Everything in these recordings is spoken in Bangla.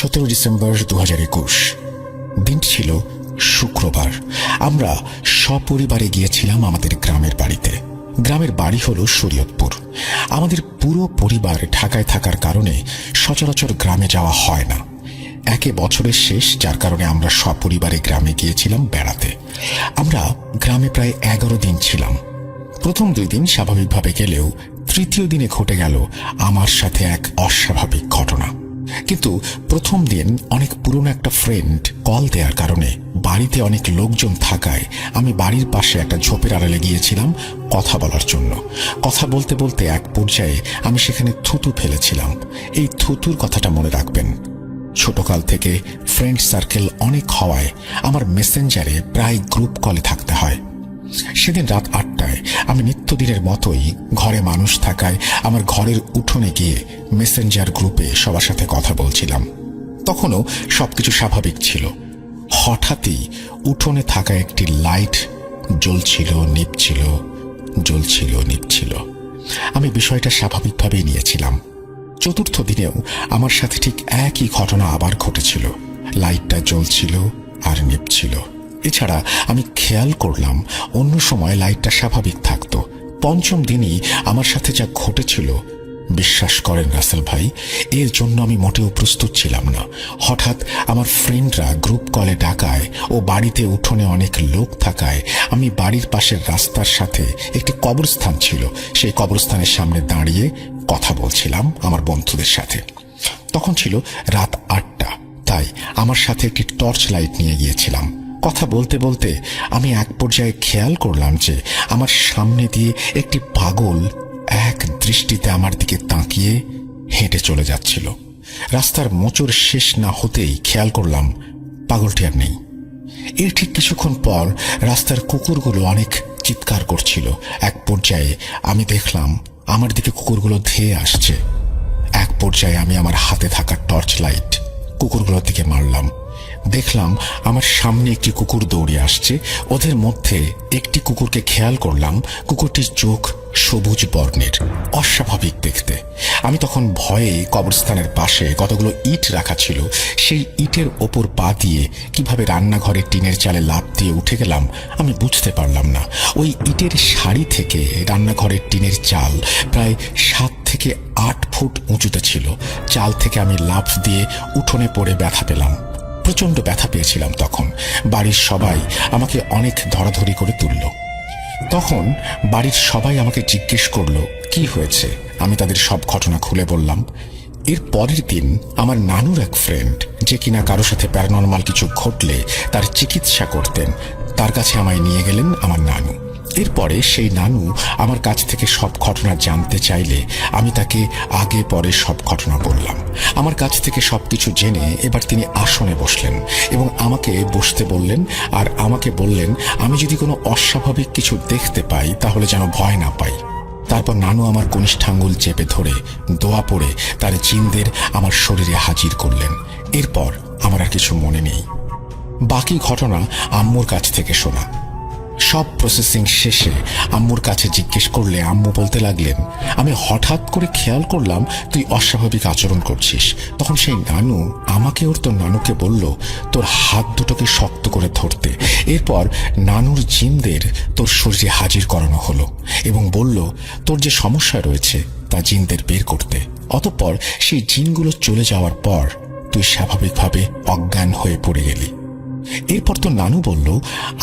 ডিসেম্বর 2021। দিনটি ছিল শুক্রবার। আমরা সপরিবারে গিয়েছিলাম আমাদের গ্রামের বাড়িতে। গ্রামের বাড়ি হলো শরীয়তপুর। আমাদের পুরো পরিবার ঢাকায় থাকার কারণে সচরাচর গ্রামে যাওয়া হয় না। একে বছরের শেষ, যার কারণে আমরা সপরিবারে গ্রামে গিয়েছিলাম বেড়াতে। আমরা গ্রামে প্রায় 11 দিন ছিলাম। প্রথম 2 দিন স্বাভাবিকভাবে গেলেও তৃতীয় দিনে ঘটে গেল আমার সাথে এক অস্বাভাবিক ঘটনা। কিন্তু প্রথম দিন অনেক পুরনো একটা ফ্রেন্ড কল দেওয়ার কারণে বাড়িতে অনেক লোকজন থাকায় আমি বাড়ির পাশে একটা ঝোপের আড়ালে গিয়েছিলাম কথা বলার জন্য। কথা বলতে বলতে এক পর্যায়ে আমি সেখানে থুতু ফেলেছিলাম। এই থুতুর কথাটা মনে রাখবেন। ছোটকাল থেকে ফ্রেন্ড সার্কেল অনেক হওয়ায় আমার মেসেঞ্জারে প্রায় গ্রুপ কলে থাকতে হয়। সেদিন রাত 8টায় আমি নিত্যদিনের মতোই ঘরে মানুষ থাকায় আমার ঘরের উঠোনে গিয়ে মেসেঞ্জার গ্রুপে সবার সাথে কথা বলছিলাম। তখনও সবকিছু স্বাভাবিক ছিল। হঠাৎই উঠোনে থাকা একটি লাইট জ্বলছিল, নিভছিল, জ্বলছিল, নিভছিল। আমি বিষয়টা স্বাভাবিকভাবেই নিয়েছিলাম। চতুর্থ দিনেও আমার সাথে ঠিক একই ঘটনা আবার ঘটেছিল। লাইটটা জ্বলছিল আর নিভছিল। এছাড়া আমি খেয়াল করলাম অন্য সময় লাইটটা স্বাভাবিক থাকতো। পঞ্চম দিনই আমার সাথে যা ঘটেছিল, বিশ্বাস করেন রাসেল ভাই, এর জন্য আমি মোটেও প্রস্তুত ছিলাম না। হঠাৎ আমার ফ্রেন্ডরা গ্রুপ কলে ডাকায় ও বাড়িতে উঠোনে অনেক লোক থাকায় আমি বাড়ির পাশের রাস্তার সাথে একটি কবরস্থান ছিল, সেই কবরস্থানের সামনে দাঁড়িয়ে কথা বলছিলাম আমার বন্ধুদের সাথে। তখন ছিল রাত 8টা, তাই আমার সাথে একটি টর্চ লাইট নিয়ে গিয়েছিলাম। কথা বলতে বলতে আমি এক পর্যায়ে খেয়াল করলাম যে আমার সামনে দিয়ে একটি পাগল এক দৃষ্টিতে আমার দিকে তাকিয়ে হেঁটে চলে যাচ্ছিল। রাস্তার মোচড় শেষ না হতেই খেয়াল করলাম পাগলটি আর নেই। এর ঠিক কিছুক্ষণ পর রাস্তার কুকুরগুলো অনেক চিৎকার করছিল। এক পর্যায়ে আমি দেখলাম আমার দিকে কুকুরগুলো ধেয়ে আসছে। এক পর্যায়ে আমি আমার হাতে থাকা টর্চ লাইট কুকুরগুলোর দিকে মারলাম। দেখলাম আমার সামনে একটি কুকুর দৌড়ে আসছে। ওদের মধ্যে একটি কুকুরকে খেয়াল করলাম, কুকুরটির চোখ সবুজ বর্ণের, অস্বাভাবিক দেখতে। আমি তখন ভয়ে কবরস্থানের পাশে কতগুলো ইট রাখা ছিল, সেই ইটের ওপর পা দিয়ে কিভাবে রান্নাঘরের টিনের চালে লাফ দিয়ে উঠে গেলাম আমি বুঝতে পারলাম না। ওই ইটের সারি থেকে রান্নাঘরের টিনের চাল প্রায় 7 থেকে 8 ফুট উঁচুতে ছিল। চাল থেকে আমি লাফ দিয়ে উঠোনে পড়ে ব্যথা পেলাম। প্রচন্ড ব্যথা পেয়েছিলাম তখন। বাড়ির সবাই আমাকে অনেক ধরাধরি করে তুলল। তখন বাড়ির সবাই আমাকে জিজ্ঞেস করলো কি হয়েছে। আমি তাদের সব ঘটনা খুলে বললাম। এর পরের দিন আমার নানুর এক ফ্রেন্ড, যে কিনা কারো সাথে প্যারানর্মাল কিছু ঘটলে তার চিকিৎসা করতেন, তার কাছে আমায় নিয়ে গেলেন আমার নানু। এরপরে সেই নানু আমার কাছ থেকে সব ঘটনা জানতে চাইলে আমি তাকে আগে পরে সব ঘটনা বললাম। আমার কাছ থেকে সবকিছু জেনে এবার তিনি আসনে বসলেন এবং আমাকে বসতে বললেন, আর আমাকে বললেন আমি যদি কোনো অস্বাভাবিক কিছু দেখতে পাই তাহলে যেন ভয় না পাই। তারপর নানু আমার কনিষ্ঠাঙ্গুল চেপে ধরে দোয়া পড়ে তার জিনদের আমার শরীরে হাজির করলেন। এরপর আমার আর কিছু মনে নেই। বাকি ঘটনা আম্মুর কাছ থেকে শোনা। সব প্রসেসিং শেষে আম্মুর কাছে জিজ্ঞেস করলে আম্মু বলতে লাগলেন, আমি হঠাৎ করে খেয়াল করলাম তুই অস্বাভাবিক আচরণ করছিস। তখন সেই নানু আমাকে ওর তোর নানুকে বলল তোর হাত দুটোকে শক্ত করে ধরতে। এরপর নানুর জিনদের তোর শরীরে হাজির করানো হলো এবং বলল তোর যে সমস্যা রয়েছে তা জিনদের বের করতে। অতঃপর সেই জিনগুলো চলে যাওয়ার পর তুই স্বাভাবিকভাবে অজ্ঞান হয়ে পড়ে গেলি। এরপর তো নানু বলল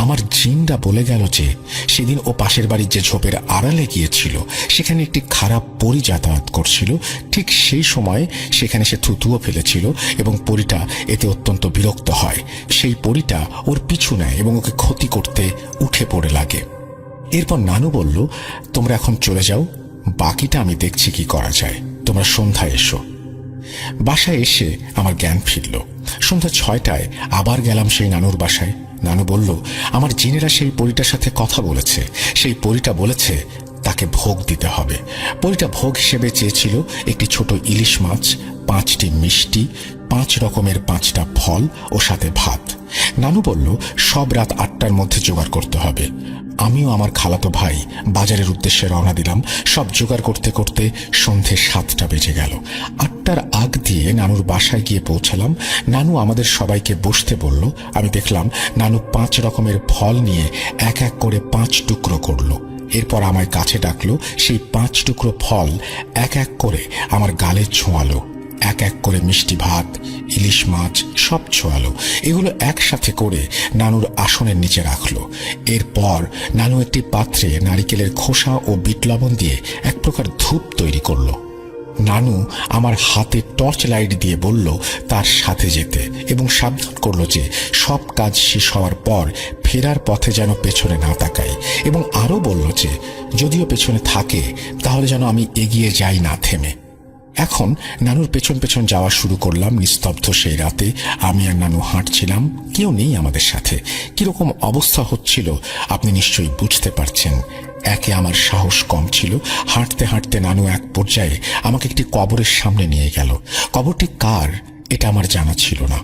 আমার জিনরা বলে গেল যে সেদিন ও পাশের বাড়ির যে ঝোপের আড়ালে গিয়েছিল সেখানে একটি খারাপ পরী যাতায়াত করছিল। ঠিক সেই সময় সেখানে সে থুতুও ফেলেছিল এবং পরীটা এতে অত্যন্ত বিরক্ত হয়। সেই পরীটা ওর পিছু নেয় এবং ওকে ক্ষতি করতে উঠে পড়ে লাগে। এরপর নানু বলল তোমরা এখন চলে যাও, বাকিটা আমি দেখছি কি করা যায়, তোমরা সন্ধ্যায় এসো। বাসায় এসে আমার জ্ঞান ফিরল। সন্ধ্যা 6টায় আবার গেলাম সেই নানুর বাসায়। নানু বলল আমার জিনেরা সেই পরীটার সাথে কথা বলেছে। সেই পরীটা বলেছে তাকে ভোগ দিতে হবে। পরীটা ভোগ হিসেবে চেয়েছিল একটি ছোট ইলিশ মাছ, 5টি মিষ্টি, 5 রকমের 5টা ফল ও সাথে ভাত। নানু বলল সব রাত 8টার মধ্যে জোগাড় করতে হবে। আমিও আমার খালাতো ভাই বাজারের উদ্দেশ্যে রওনা দিলাম। সব জোগাড় করতে করতে সন্ধে 7টা বেজে গেল। 8টা 1টার আগ দিয়ে নানুর বাসায় গিয়ে পৌঁছালাম। নানু আমাদের সবাইকে বসতে বলল। আমি দেখলাম নানু 5 রকমের ফল নিয়ে এক এক করে 5 টুকরো করলো। এরপর আমায় কাছে ডাকলো। সেই 5 টুকরো ফল এক এক করে আমার গালে ছোঁয়ালো। এক এক করে মিষ্টি ভাত, ইলিশ মাছ সব ছোঁয়ালো। এগুলো একসাথে করে নানুর আসনের নিচে রাখলো। এরপর নানু একটি পাত্রে নারিকেলের খোসা ও বিট লবণ দিয়ে এক প্রকার ধূপ তৈরি করলো। নানু আমার হাতে টর্চ লাইট দিয়ে বলল তার সাথে যেতে এবং সাবধান করলো যে সব কাজ শেষ হওয়ার পর ফেরার পথে যেন পেছনে না তাকাই, এবং আরও বলল যে যদিও পেছনে থাকে তাহলে যেন আমি এগিয়ে যাই না থেমে। এখন নানুর পেছন পেছন যাওয়া শুরু করলাম। নিস্তব্ধ সেই রাতে আমি আর নানু হাঁটছিলাম, কেউ নেই আমাদের সাথে। কিরকম অবস্থা হচ্ছিল আপনি নিশ্চয়ই বুঝতে পারছেন। একে আমার সাহস কম ছিল। হাঁটতে হাঁটতে নানু এক পর্যায়ে আমাকে একটি কবরের সামনে নিয়ে গেল। কবরটি কার এটা আমার জানা ছিল না।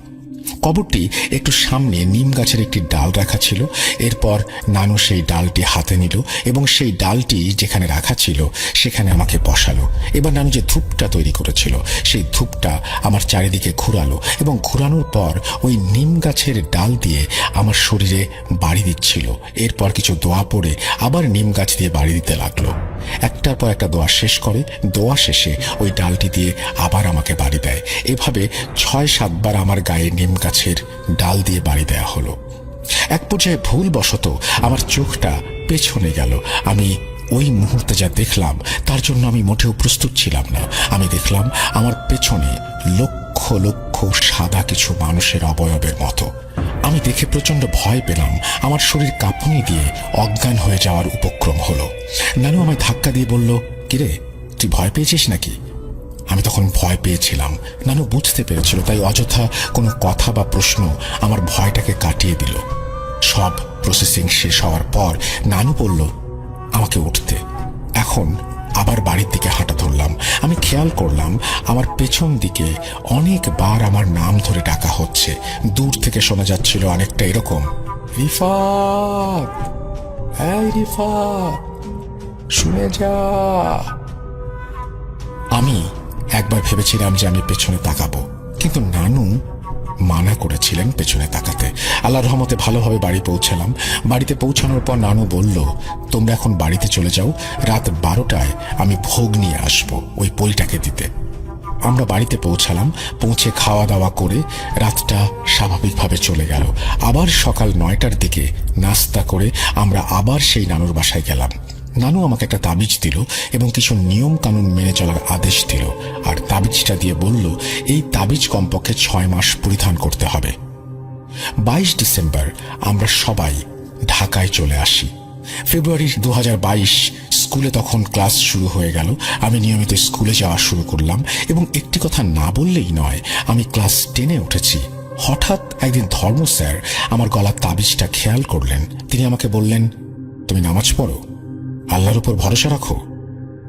কবরটি একটু সামনে নিম গাছের একটি ডাল রাখা ছিল। এরপর নানু সেই ডালটি হাতে নিল এবং সেই ডালটি যেখানে রাখা ছিল সেখানে আমাকে বসালো। এবার নানু যে ধূপটা তৈরি করেছিল সেই ধূপটা আমার চারিদিকে ঘুরালো এবং ঘুরানোর পর ওই নিম গাছের ডাল দিয়ে আমার শরীরে বাড়ি দিচ্ছিল। এরপর কিছু দোয়া পড়ে আবার নিম গাছ দিয়ে বাড়ি দিতে লাগলো। একটার পর একটা দোয়া শেষ করে দোয়া শেষে ওই ডালটি দিয়ে আবার আমাকে বাড়ি দেয়। এভাবে 6-7 বার আমার গায়ে নিম গাছের ডাল দিয়ে বাড়ি দেয়া হলো। এক পর্যায়ে ভুলবশত আমার চোখটা পেছনে গেল। আমি ওই মুহূর্তে যা দেখলাম তার জন্য আমি মোটেও প্রস্তুত ছিলাম না। আমি দেখলাম আমার পেছনে লক্ষ লক্ষ সাদা কিছু মানুষের অবয়বের মতো। আমি দেখে প্রচন্ড ভয় পেলাম। আমার শরীর কাঁপুনি দিয়ে অজ্ঞান হয়ে যাওয়ার উপক্রম হলো। নানু আমায় ধাক্কা দিয়ে বলল, কিরে তুই ভয় পেয়েছিস নাকি? আমি তখন ভয় পেয়েছিলাম। নানু বুঝতে পেরেছিল, তাই অযথা কোনো কথা বা প্রশ্ন আমার ভয়টাকে কাটিয়ে দিল। সব প্রসেসিং শেষ হওয়ার পর নানু বলল আমাকে উঠতে। এখন আবার বাড়ির দিকে হাঁটা ধরলাম। আমি খেয়াল করলাম আমার পেছন দিকে অনেকবার আমার নাম ধরে ডাকা হচ্ছে। দূর থেকে শোনা যাচ্ছিল অনেকটা এরকম, রিফাত, এই রিফাত, শুনে যা। আমি একবার ভেবেছিলাম যে আমি পেছনে তাকাবো, কিন্তু নানু মানা করেছিলেন পেছনে তাকাতে। আল্লাহর রহমতে ভালোভাবে বাড়ি পৌঁছালাম। বাড়িতে পৌঁছানোর পর নানু বলল, তোমরা এখন বাড়িতে চলে যাও, রাত 12টায় আমি ভোগ নিয়ে আসবো ওই পরিটাকে দিতে। আমরা বাড়িতে পৌঁছালাম। পৌঁছে খাওয়া দাওয়া করে রাতটা স্বাভাবিকভাবে চলে গেল। আবার সকাল 9টার দিকে নাস্তা করে আমরা আবার সেই নানুর বাসায় গেলাম। নানু আমাকে একটা তাবিজ দিল এবং কিছু নিয়ম কানুন মেনে চলার আদেশ দিল। আর তাবিজটা দিয়ে বলল এই তাবিজ কমপক্ষে 6 মাস পরিধান করতে হবে। 22 ডিসেম্বর আমরা সবাই ঢাকায় চলে আসি। ফেব্রুয়ারি 2022 স্কুলে তখন ক্লাস শুরু হয়ে গেল। আমি নিয়মিত স্কুলে যাওয়া শুরু করলাম এবং একটি কথা না বললেই নয়, আমি ক্লাস 10-এ উঠেছি। হঠাৎ একদিন ধর্ম স্যার আমার গলার তাবিজটা খেয়াল করলেন। তিনি আমাকে বললেন, তুমি নামাজ পড়ো, আল্লাহর উপর ভরসা রাখো?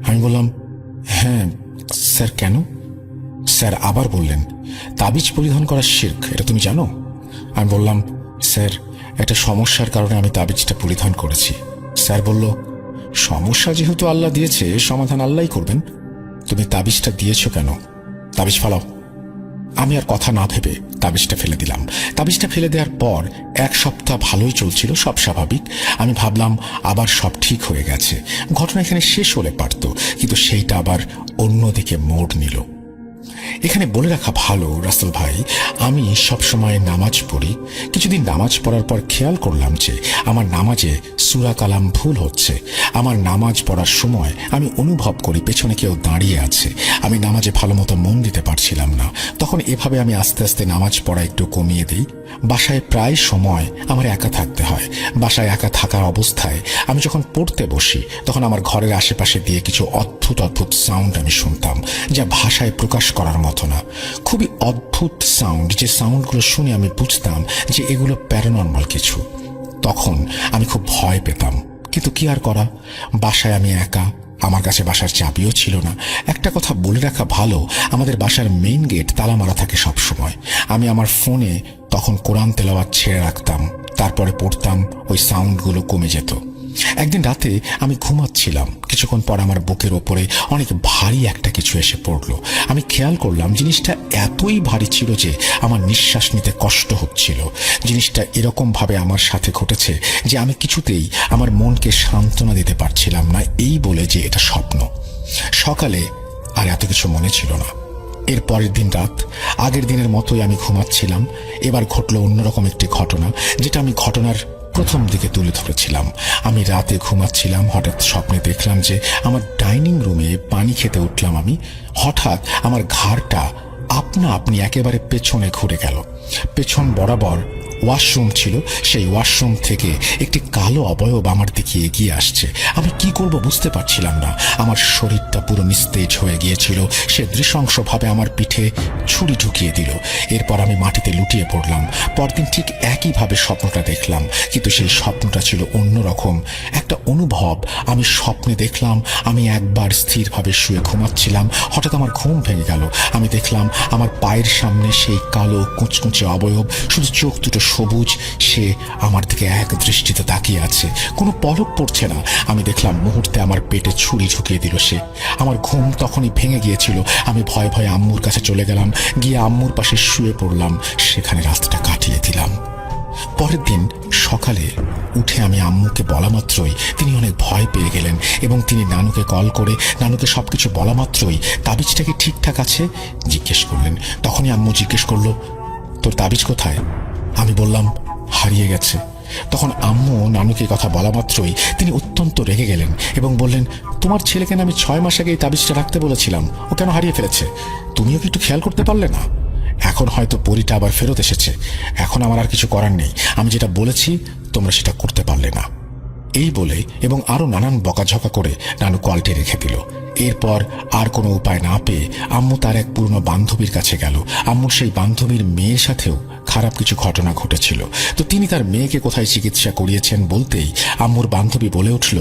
আমি বললাম, হ্যাঁ স্যার, কেন? স্যার আবার বললেন, তাবিজ পরিধান করা শিরক, এটা তুমি জানো? আমি বললাম, স্যার একটা সমস্যার কারণে আমি তাবিজটা পরিধান করেছি। স্যার বলল, সমস্যা যেহেতু আল্লাহ দিয়েছে সমাধান আল্লাহই করবেন, তুমি তাবিজটা দিয়েছো কেন? তাবিজ ফালাও। আমি আর কথা না ভেবে তাবিজটা ফেলে দিলাম। তাবিজটা ফেলে দেওয়ার পর 1 সপ্তাহ ভালোই চলছিল, সব স্বাভাবিক। আমি ভাবলাম আবার সব ঠিক হয়ে গেছে, ঘটনা এখানে শেষ হলে পারত, কিন্তু সেইটা আবার অন্যদিকে মোড় নিল। এখানে বলে রাখা ভালো রাসেল ভাই, আমি সবসময় নামাজ পড়ি। কিছুদিন নামাজ পড়ার পর খেয়াল করলাম যে আমার নামাজে সূরা কালাম ভুল হচ্ছে। আমার নামাজ পড়ার সময় আমি অনুভব করি পেছনে কেউ দাঁড়িয়ে আছে। আমি নামাজে ভালো মতো মন দিতে পারছিলাম না। তখন এভাবে আমি আস্তে আস্তে নামাজ পড়া একটু কমিয়ে দিই। বাসায় প্রায় সময় আমার একা থাকতে হয়। বাসায় একা থাকার অবস্থায় আমি যখন পড়তে বসি তখন আমার ঘরের আশেপাশে দিয়ে কিছু অদ্ভুত অদ্ভুত সাউন্ড আমি শুনতাম, যা ভাষায় প্রকাশ করার মতো না। খুবই অদ্ভুত সাউন্ড, যে সাউন্ডগুলো শুনে আমি বুঝতাম যে এগুলো প্যারানর্মাল কিছু। তখন আমি খুব ভয় পেতাম, কিন্তু কি আর করা, বাসায় আমি একা, আমার কাছে বাসার চাবিও ছিল না। একটা কথা বলে রাখা ভালো, আমাদের বাসার মেইন গেট তালা মারা থাকে সব সময়। আমি আমার ফোনে তখন কোরআন তেলাওয়াত ছেড়ে রাখতাম, তারপরে পড়তাম, ওই সাউন্ডগুলো কমে যেত। একদিন রাতে আমি ঘুমাচ্ছিলাম, কিছুক্ষণ পর আমার বুকের ওপরে অনেক ভারী একটা কিছু এসে পড়লো। আমি খেয়াল করলাম জিনিসটা এতই ভারী ছিল যে আমার নিঃশ্বাস নিতে কষ্ট হচ্ছিল। জিনিসটা এরকম ভাবে আমার সাথে ঘটেছে যে আমি কিছুতেই আমার মনকে সান্ত্বনা দিতে পারছিলাম না, এই বলে যে এটা স্বপ্ন। সকালে আর এত কিছু মনে ছিল না। এর পরের দিন রাত আগের দিনের মতোই আমি ঘুমাচ্ছিলাম। এবার ঘটলো অন্যরকম একটি ঘটনা, যেটা আমি ঘটনার প্রথম দিকে তুলে ধরেছিলাম। আমি রাতে ঘুমাচ্ছিলাম, হঠাৎ স্বপ্নে দেখলাম যে আমার ডাইনিং রুমে পানি খেতে উঠলাম আমি। হঠাৎ আমার ঘাড়টা আপনা আপনি একেবারে পেছনে ঘুরে গেল। পেছন বরাবর ওয়াশরুম ছিল, সেই ওয়াশরুম থেকে একটি কালো অবয়ব আমার দিকে এগিয়ে আসছে। আমি কি করব বুঝতে পারছিলাম না। আমার শরীরটা পুরো নিস্তেজ হয়ে গিয়েছিল। সে নৃশংসভাবে আমার পিঠে ছুরি ঢুকিয়ে দিল। এরপর আমি মাটিতে লুটিয়ে পড়লাম। পরদিন ঠিক একইভাবে স্বপ্নটা দেখলাম, কিন্তু সেই স্বপ্নটা ছিল অন্যরকম একটা অনুভব। আমি স্বপ্নে দেখলাম আমি একবার স্থিরভাবে শুয়ে ঘুমাচ্ছিলাম, হঠাৎ আমার ঘুম ভেঙে গেল। আমি দেখলাম আমার পায়ের সামনে সেই কালো কুচকুচে অবয়ব, শুধু চোখ দুটো সবুজ। সে আমার দিকে এক দৃষ্টিতে তাকিয়ে আছে, কোনো পলক পড়ছে না। আমি দেখলাম মুহূর্তে আমার পেটে ছুরি ঢুকিয়ে দিল সে। আমার ঘুম তখনই ভেঙে গিয়েছিল। আমি ভয়ে ভয়ে আম্মুর কাছে চলে গেলাম, গিয়ে আম্মুর পাশে শুয়ে পড়লাম, সেখানে রাতটা কাটিয়ে দিলাম। পরের দিন সকালে উঠে আমি আম্মুকে বলা মাত্রই তিনি অনেক ভয় পেয়ে গেলেন এবং তিনি নানুকে কল করে নানুকে সবকিছু বলা মাত্রই তাবিজটা কি ঠিকঠাক আছে জিজ্ঞেস করলেন। তখনই আম্মু জিজ্ঞেস করলো, তোর তাবিজ কোথায়? আমি বললাম, হারিয়ে গেছে। তখন আম্মু নানুকে কথা বলা মাত্রই তিনি অত্যন্ত রেগে গেলেন এবং বললেন, তোমার ছেলেকে আমি 6 মাস আগে এই তাবিজটা রাখতে বলেছিলাম, ও কেন হারিয়ে ফেলেছে? তুমিও কি একটু খেয়াল করতে পারলে না? এখন হয়তো পরীটা আবার ফেরত এসেছে, এখন আমার আর কিছু করার নেই। আমি যেটা বলেছি তোমরা সেটা করতে পারলে না। এই বলে এবং আরো নানান বকাঝকা করে নানু কলটি রেখে দিল। এরপর আর কোনো উপায় না পেয়ে আম্মু তার এক পুরনো বান্ধবীর কাছে গেল। আম্মুর সেই বান্ধবীর মেয়ের সাথেও খারাপ কিছু ঘটনা ঘটেছিল। তো তিনি তার মেয়েকে কোথায় চিকিৎসা করিয়েছেন বলতেই আম্মুর বান্ধবী বলে উঠল,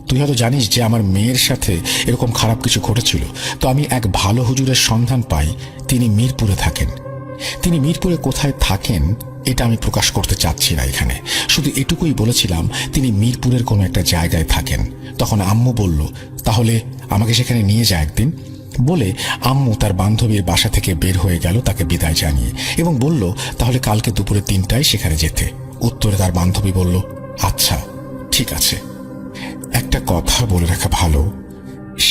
তুই হয়তো জানিস যে আমার মেয়ের সাথে এরকম খারাপ কিছু ঘটেছিল। তো আমি এক ভালো হুজুরের সন্ধান পাই, তিনি মিরপুরে থাকেন। তিনি মিরপুরে কোথায় থাকেন এটা আমি প্রকাশ করতে চাচ্ছি না এখানে, শুধু এটুকুই বলেছিলাম তিনি মিরপুরের কোনো একটা জায়গায় থাকেন। তখন আম্মু বলল, তাহলে আমাকে সেখানে নিয়ে যায় একদিন। বলে আম্মু তার বান্ধবীর বাসা থেকে বের হয়ে গেল তাকে বিদায় জানিয়ে এবং বলল, তাহলে কালকে দুপুরে 3টায় সেখানে যেতে। উত্তরে তার বান্ধবী বলল, আচ্ছা ঠিক আছে। একটা কথা বলে রাখা ভালো,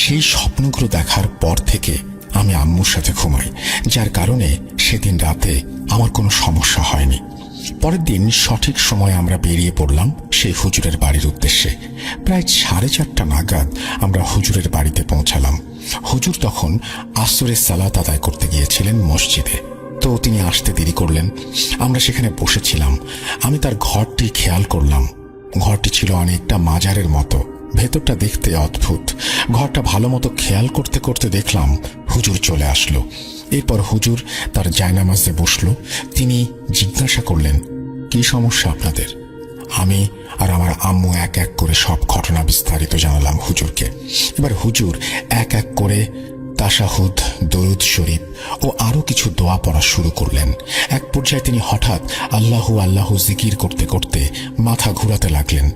সেই স্বপ্নগুলো দেখার পর থেকে আমি আম্মুর সাথে ঘুমাই, যার কারণে সেদিন রাতে আমার কোনো সমস্যা হয়নি। পরের দিন সঠিক সময়ে আমরা বেরিয়ে পড়লাম সেই হুজুরের বাড়ির উদ্দেশ্যে। প্রায় 4:30 নাগাদ আমরা হুজুরের বাড়িতে পৌঁছালাম। হুজুর তখন আসরের সালাত আদায় করতে গিয়েছিলেন মসজিদে, তো তিনি আসতে দেরি করলেন। আমরা সেখানে বসেছিলাম। আমি তার ঘরটি খেয়াল করলাম। ঘরটি ছিল অনেকটা মাজারের মতো, ভেতরটা দেখতে অদ্ভুত। ঘরটা ভালো মতো খেয়াল করতে করতে দেখলাম হুজুর চলে আসলো। এরপর হুজুর তার জায়নামাজে বসলো। তিনি জিজ্ঞাসা করলেন, কি সমস্যা আপনাদের? আমি আর আমার আম্মু এক এক করে সব ঘটনা বিস্তারিত জানালাম হুজুরকে। এবার হুজুর এক এক করে তাশাহুদ, দরুদ শরীফ ও আরো কিছু দোয়া পড়া শুরু করলেন। এক পর্যায়ে তিনি হঠাৎ আল্লাহু আল্লাহু জিকির করতে করতে মাথা ঘুরাতে লাগলেন।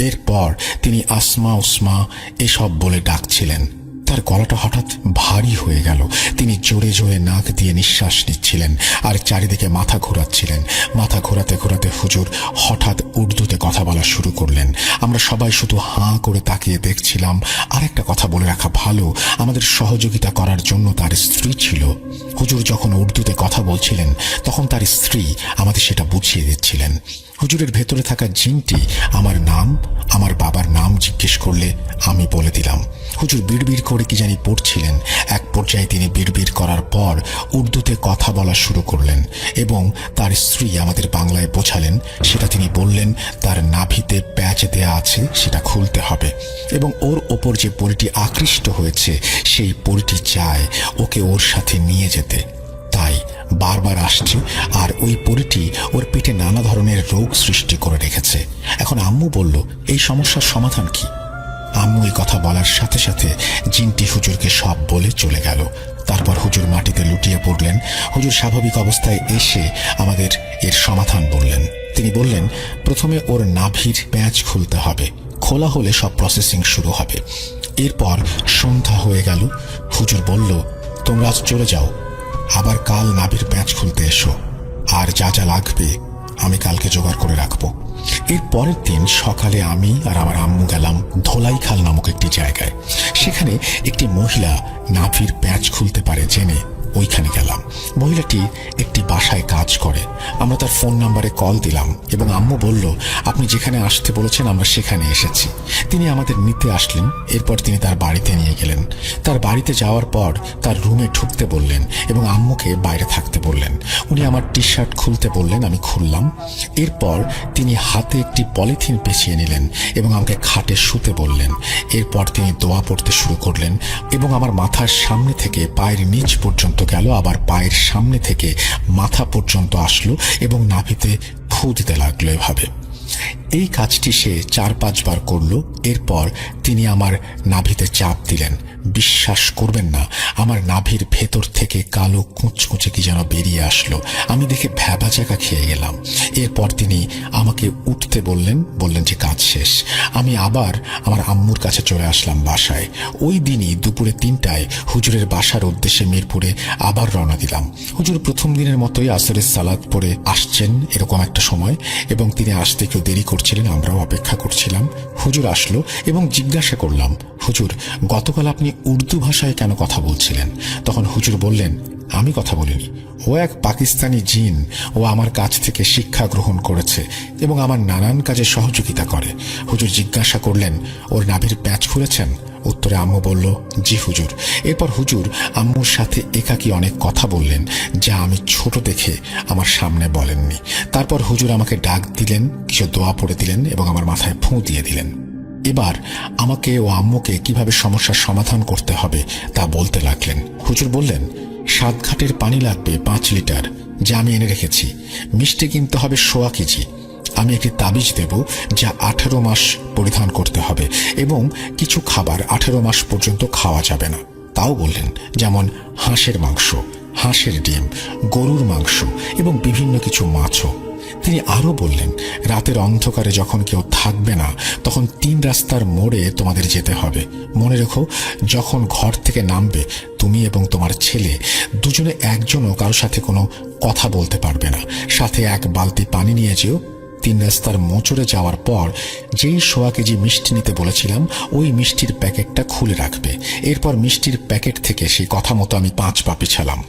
এরপর তিনি আসমা উসমা এসব বলে ডাকছিলেন। তার গলাটা হঠাৎ ভারী হয়ে গেল। তিনি জোরে জোরে নাক দিয়ে নিঃশ্বাস নিচ্ছিলেন আর চারিদিকে মাথা ঘোরাচ্ছিলেন। মাথা ঘোরাতে ঘোরাতে হুজুর হঠাৎ উর্দুতে কথা বলা শুরু করলেন। আমরা সবাই শুধু হাঁ করে তাকিয়ে দেখছিলাম। আর একটা কথা বলে রাখা ভালো, আমাদের সহযোগিতা করার জন্য তার স্ত্রী ছিল। হুজুর যখন উর্দুতে কথা বলছিলেন তখন তার স্ত্রী আমাদের সেটা বুঝিয়ে দিচ্ছিলেন। হুজুরের ভেতরে থাকা জিনটি আমার নাম, আমার বাবার নাম জিজ্ঞেস করলে আমি বলে দিলাম। হুজুর বিড়বিড় করে কি জানি পড়ছিলেন। এক পর্যায়ে তিনি বিড়বিড় করার পর উর্দুতে কথা বলা শুরু করলেন এবং তার স্ত্রী আমাদের বাংলায় বোঝালেন। সেটা তিনি বললেন তার নাভিতে প্যাচ দেয়া আছে, সেটা খুলতে হবে এবং ওর ওপর যে পরীটি আকৃষ্ট হয়েছে সেই পরীটি চায় ওকে ওর সাথে নিয়ে যেতে। তাই বারবার আসছে আর ওই পরীটি ওর পেটে নানা ধরনের রোগ সৃষ্টি করে রেখেছে। এখন আম্মু বলল, এই সমস্যার সমাধান কি? আম্মু এই কথা বলার সাথে সাথে জিনটি হুজুরকে সব বলে চলে গেল। তারপর হুজুর মাটিতে লুটিয়ে পড়লেন। হুজুর স্বাভাবিক অবস্থায় এসে আমাদের এর সমাধান বললেন। তিনি বললেন, প্রথমে ওর নাভির প্যাঁচ খুলতে হবে। খোলা হলে সব প্রসেসিং শুরু হবে। এরপর সন্ধ্যা হয়ে গেল। হুজুর বলল, তোমরা আজ চলে যাও, আবার কাল নাভির প্যাঁচ খুলতে এসো, আর যা যা লাগবে আমি কালকে জোগাড় করে রাখবো। এর পরের দিন সকালে আমি আর আমার আম্মু গেলাম ধোলাইখাল নামক একটি জায়গায়। সেখানে একটি মহিলা নাভির প্যাঁচ খুলতে পারে জেনে ওইখানে গেলাম। মহিলাটি একটি বাসায় কাজ করে। আমরা তার ফোন নাম্বারে কল দিলাম এবং আম্মু বলল, আপনি যেখানে আসতে বলেছেন আমরা সেখানে এসেছি। তিনি আমাদের নিতে আসলেন। এরপর তিনি তার বাড়িতে নিয়ে গেলেন। তার বাড়িতে যাওয়ার পর তার রুমে ঢুকতে বললেন এবং আম্মুকে বাইরে থাকতে বললেন। উনি আমার টি শার্ট খুলতে বললেন, আমি খুললাম। এরপর তিনি হাতে একটি পলিথিন পেঁচিয়ে নিলেন এবং আমাকে খাটে শুতে বললেন। এরপর তিনি দোয়া পড়তে শুরু করলেন এবং আমার মাথার সামনে থেকে পায়ের নিচ পর্যন্ত গেল, আবার পায়ের সামনে থেকে মাথা পর্যন্ত আসলো এবং নাভিতে ফু দিতে লাগলো। এভাবে এই কাজটি সে 4-5 বার করলো। এরপর তিনি আমার নাভিতে চাপ দিলেন। বিশ্বাস করবেন না, আমার নাভির ভেতর থেকে কালো কুঁচকুচে কি যেন বেরিয়ে আসলো। আমি দেখে ভ্যাবাচাকা খেয়ে গেলাম। এরপর তিনি আমাকে উঠতে বললেন যে কাজ শেষ। আমি আবার আমার আম্মুর কাছে চলে আসলাম বাসায়। ওই দিনই দুপুরে 3টায় হুজুরের বাসার উদ্দেশ্যে মিরপুরে আবার রওনা দিলাম। হুজুর প্রথম দিনের মতোই আসরের সালাত পড়ে আসছেন এরকম একটা সময়, এবং তিনি আসতে কেউ দেরি করছিলেন, আমরাও অপেক্ষা করছিলাম। হুজুর আসলো এবং জিজ্ঞাসা করলাম, হুজুর গতকাল আপনি উর্দু ভাষায় কেন কথা বলছিলেন? তখন হুজুর বললেন, আমি কথা বলিনি, ও এক পাকিস্তানি জিন, ও আমার কাছ থেকে শিক্ষা গ্রহণ করেছে এবং আমার নানান কাজে সহযোগিতা করে। হুজুর জিজ্ঞাসা করলেন, ওর নাভির প্যাঁচ খুলেছেন? উত্তরে আম্মু বলল, জি হুজুর। এরপর হুজুর আম্মুর সাথে একাকী অনেক কথা বললেন যা আমি ছোট দেখে আমার সামনে বলেননি। তারপর হুজুর আমাকে ডাক দিলেন, কিছু দোয়া পড়ে দিলেন এবং আমার মাথায় ফুঁ দিয়ে দিলেন। এবার আমাকে ও আম্মুকে কিভাবে সমস্যার সমাধান করতে হবে তা বলতে লাগলেন। হুজুর বললেন, 7 ঘাটের পানি লাগবে 5 লিটার, যা আমি এনে রেখেছি। মিষ্টি কিনতে হবে 1.25 কেজি। আমি একটি তাবিজ দেব যা 18 মাস পরিধান করতে হবে এবং কিছু খাবার 18 মাস পর্যন্ত খাওয়া যাবে না। তাও বললেন, যেমন হাঁসের মাংস, হাঁসের ডিম, গরুর মাংস এবং বিভিন্ন কিছু মাছও। তিনি আরো বললেন, রাতের অন্ধকারে যখন কেউ থাকবে না তখন 3 রাস্তার মোড়ে তোমাদের যেতে হবে। মনে রেখো, যখন ঘর থেকে নামবে তুমি এবং তোমার ছেলে দুজনে একজনও কারোর সাথে কোনো কথা বলতে পারবে না। সাথে 1 বালতি পানি নিয়ে যেও। 3 রাস্তার মোচড়ে যাওয়ার পর যেই 1.25 কেজি মিষ্টি নিতে বলেছিলাম ওই মিষ্টির প্যাকেটটা খুলে রাখবে। এরপর মিষ্টির প্যাকেট থেকে সেই কথা মতো আমি 5 পা পিছালাম।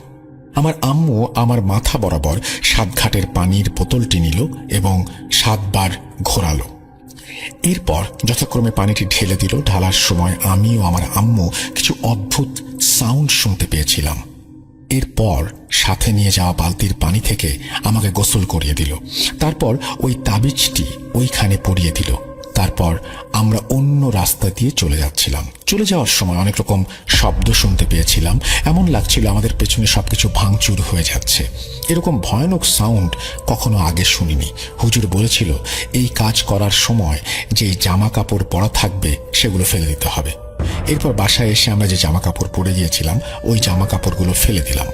আমার আম্মু আমার মাথা বরাবর 7 ঘাটের পানির বোতলটি নিল এবং 7 বার ঘোরালো। এরপর যথাক্রমে পানিটি ঢেলে দিল। ঢালার সময় আমি ও আমার আম্মু কিছু অদ্ভুত সাউন্ড শুনতে পেয়েছিলাম। এরপর সাথে নিয়ে যাওয়া বালতির পানি থেকে আমাকে গোসল করিয়ে দিল। তারপর ওই তাবিজটি ওইখানে পরিয়ে দিল। তারপর আমরা অন্য রাস্তা দিয়ে চলে যাচ্ছিলাম। চলে যাওয়ার সময় অনেক রকম শব্দ শুনতে পেয়েছিলাম। এমন লাগছিল আমাদের পেছনে সবকিছু ভাঙচুর হয়ে যাচ্ছে। এরকম ভয়ানক সাউন্ড কখনো আগে শুনিনি। হুজুর বলেছিল, এই কাজ করার সময় যে জামা কাপড় পরা থাকবে সেগুলো ফেলে দিতে হবে। এরপর বাসায় এসে আমরা যে জামা কাপড় পরে গিয়েছিলাম ওই জামা কাপড়গুলো ফেলে দিলাম।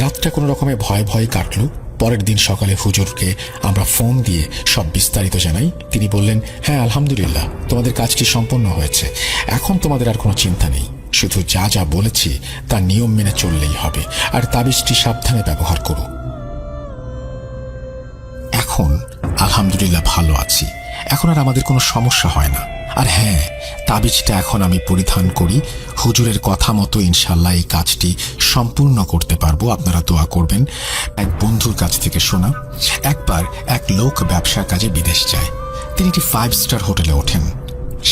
রাতটা কোনো রকমে ভয় কাটলো। পরের দিন সকালে হুজুরকে আমরা ফোন দিয়ে সব বিস্তারিত জানাই। তিনি বললেন, হ্যাঁ আলহামদুলিল্লাহ, তোমাদের কাজটি সম্পন্ন হয়েছে। এখন তোমাদের আর কোনো চিন্তা নেই। শুধু যা যা বলেছি তার নিয়ম মেনে চললেই হবে, আর তাবিজটি সাবধানে ব্যবহার করো। এখন আলহামদুলিল্লাহ ভালো আছি। এখন আর আমাদের কোনো সমস্যা হয় না। আর হ্যাঁ, তাবিজটা এখন আমি পরিধান করি। হুজুরের কথা মতো ইনশাল্লাহ এই কাজটি সম্পূর্ণ করতে পারবো। আপনারা দোয়া করবেন। এক বন্ধুর কাছ থেকে শোনা, একবার এক লোক ব্যবসার কাজে বিদেশ যায়। তিনি একটি 5 স্টার হোটেলে ওঠেন।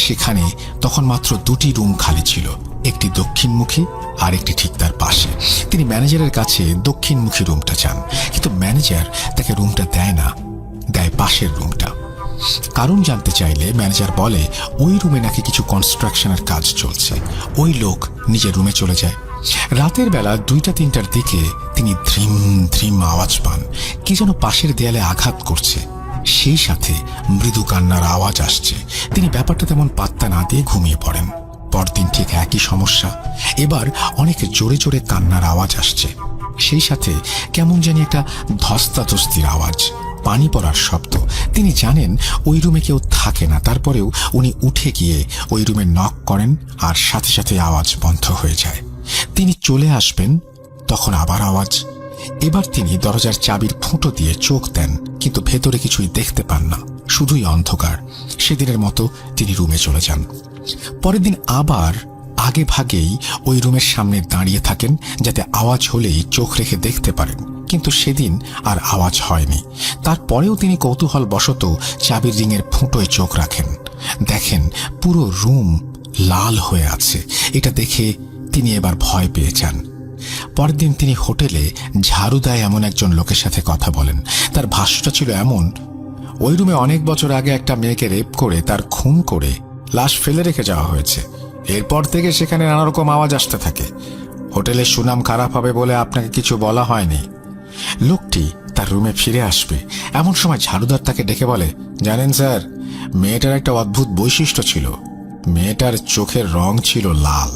সেখানে তখন মাত্র 2টি রুম খালি ছিল, একটি দক্ষিণমুখী আর একটি ঠিক তার পাশে। তিনি ম্যানেজারের কাছে দক্ষিণমুখী রুমটা চান, কিন্তু ম্যানেজার তাকে রুমটা দেয় না, দেয় পাশের রুমটা। কারণ জানতে চাইলে ম্যানেজার বলে ওই রুমে নাকি কিছু কনস্ট্রাকশনের কাজ চলছে। ওই লোক নিজের রুমে চলে যায়। রাতের বেলা 2টা-3টার দিকে তিনি ধ্রিম ধ্রিম আওয়াজ পান, কি যেন পাশের দেয়ালে আঘাত করছে। সেই সাথে মৃদু কান্নার আওয়াজ আসছে। তিনি ব্যাপারটা তেমন পাত্তা না দিয়ে ঘুমিয়ে পড়েন। পরদিন ঠিক একই সমস্যা। এবার অনেক জোরে জোরে কান্নার আওয়াজ আসছে। সেই সাথে কেমন জানি একটা ধস্তাধস্তির আওয়াজ। পানি পড়ার শব্দ। তিনি জানেন ওই রুমে কেউ থাকে না, তারপরেও উনি উঠে গিয়ে ওই রুমে নক করেন আর সাথে সাথে আওয়াজ বন্ধ হয়ে যায়। তিনি চলে আসবেন, তখন আবার আওয়াজ। এবার তিনি দরজার চাবির ফুটো দিয়ে চোখ দেন, কিন্তু ভেতরে কিছুই দেখতে পান না, শুধুই অন্ধকার। সেদিনের মতো তিনি রুমে চলে যান। পরের দিন আবার আগে ভাগেই ওই রুমের সামনে দাঁড়িয়ে থাকেন, যাতে আওয়াজ হলেই চোখ রেখে দেখতে পারেন, কিন্তু সেদিন আর আওয়াজ হয়নি। তারপরেও তিনি কৌতূহল বশত চাবির রিংয়ের ফুটোয় চোখ রাখেন। দেখেন পুরো রুম লাল হয়ে আছে। এটা দেখে তিনি এবার ভয় পেয়ে যান। পরের দিন তিনি হোটেলে ঝাড়ু দেয় এমন একজন লোকের সাথে কথা বলেন। তার ভাষ্যটা ছিল এমন: ওই রুমে অনেক বছর আগে একটা মেয়েকে রেপ করে তার খুন করে লাশ ফেলে রেখে যাওয়া হয়েছে। এরপর থেকে সেখানে নানা রকম আওয়াজ আসতে থাকে। হোটেলের সুনাম খারাপ হবে বলে আপনাকে কিছু বলা হয়নি। লোকটি তার রুমে ফিরে আসবে এমন সময় ঝাড়ুদার তাকে ডেকে বলে, জানেন স্যার, মেয়েটার একটা অদ্ভুত বৈশিষ্ট্য ছিল। মেয়েটার চোখের রং ছিল লাল।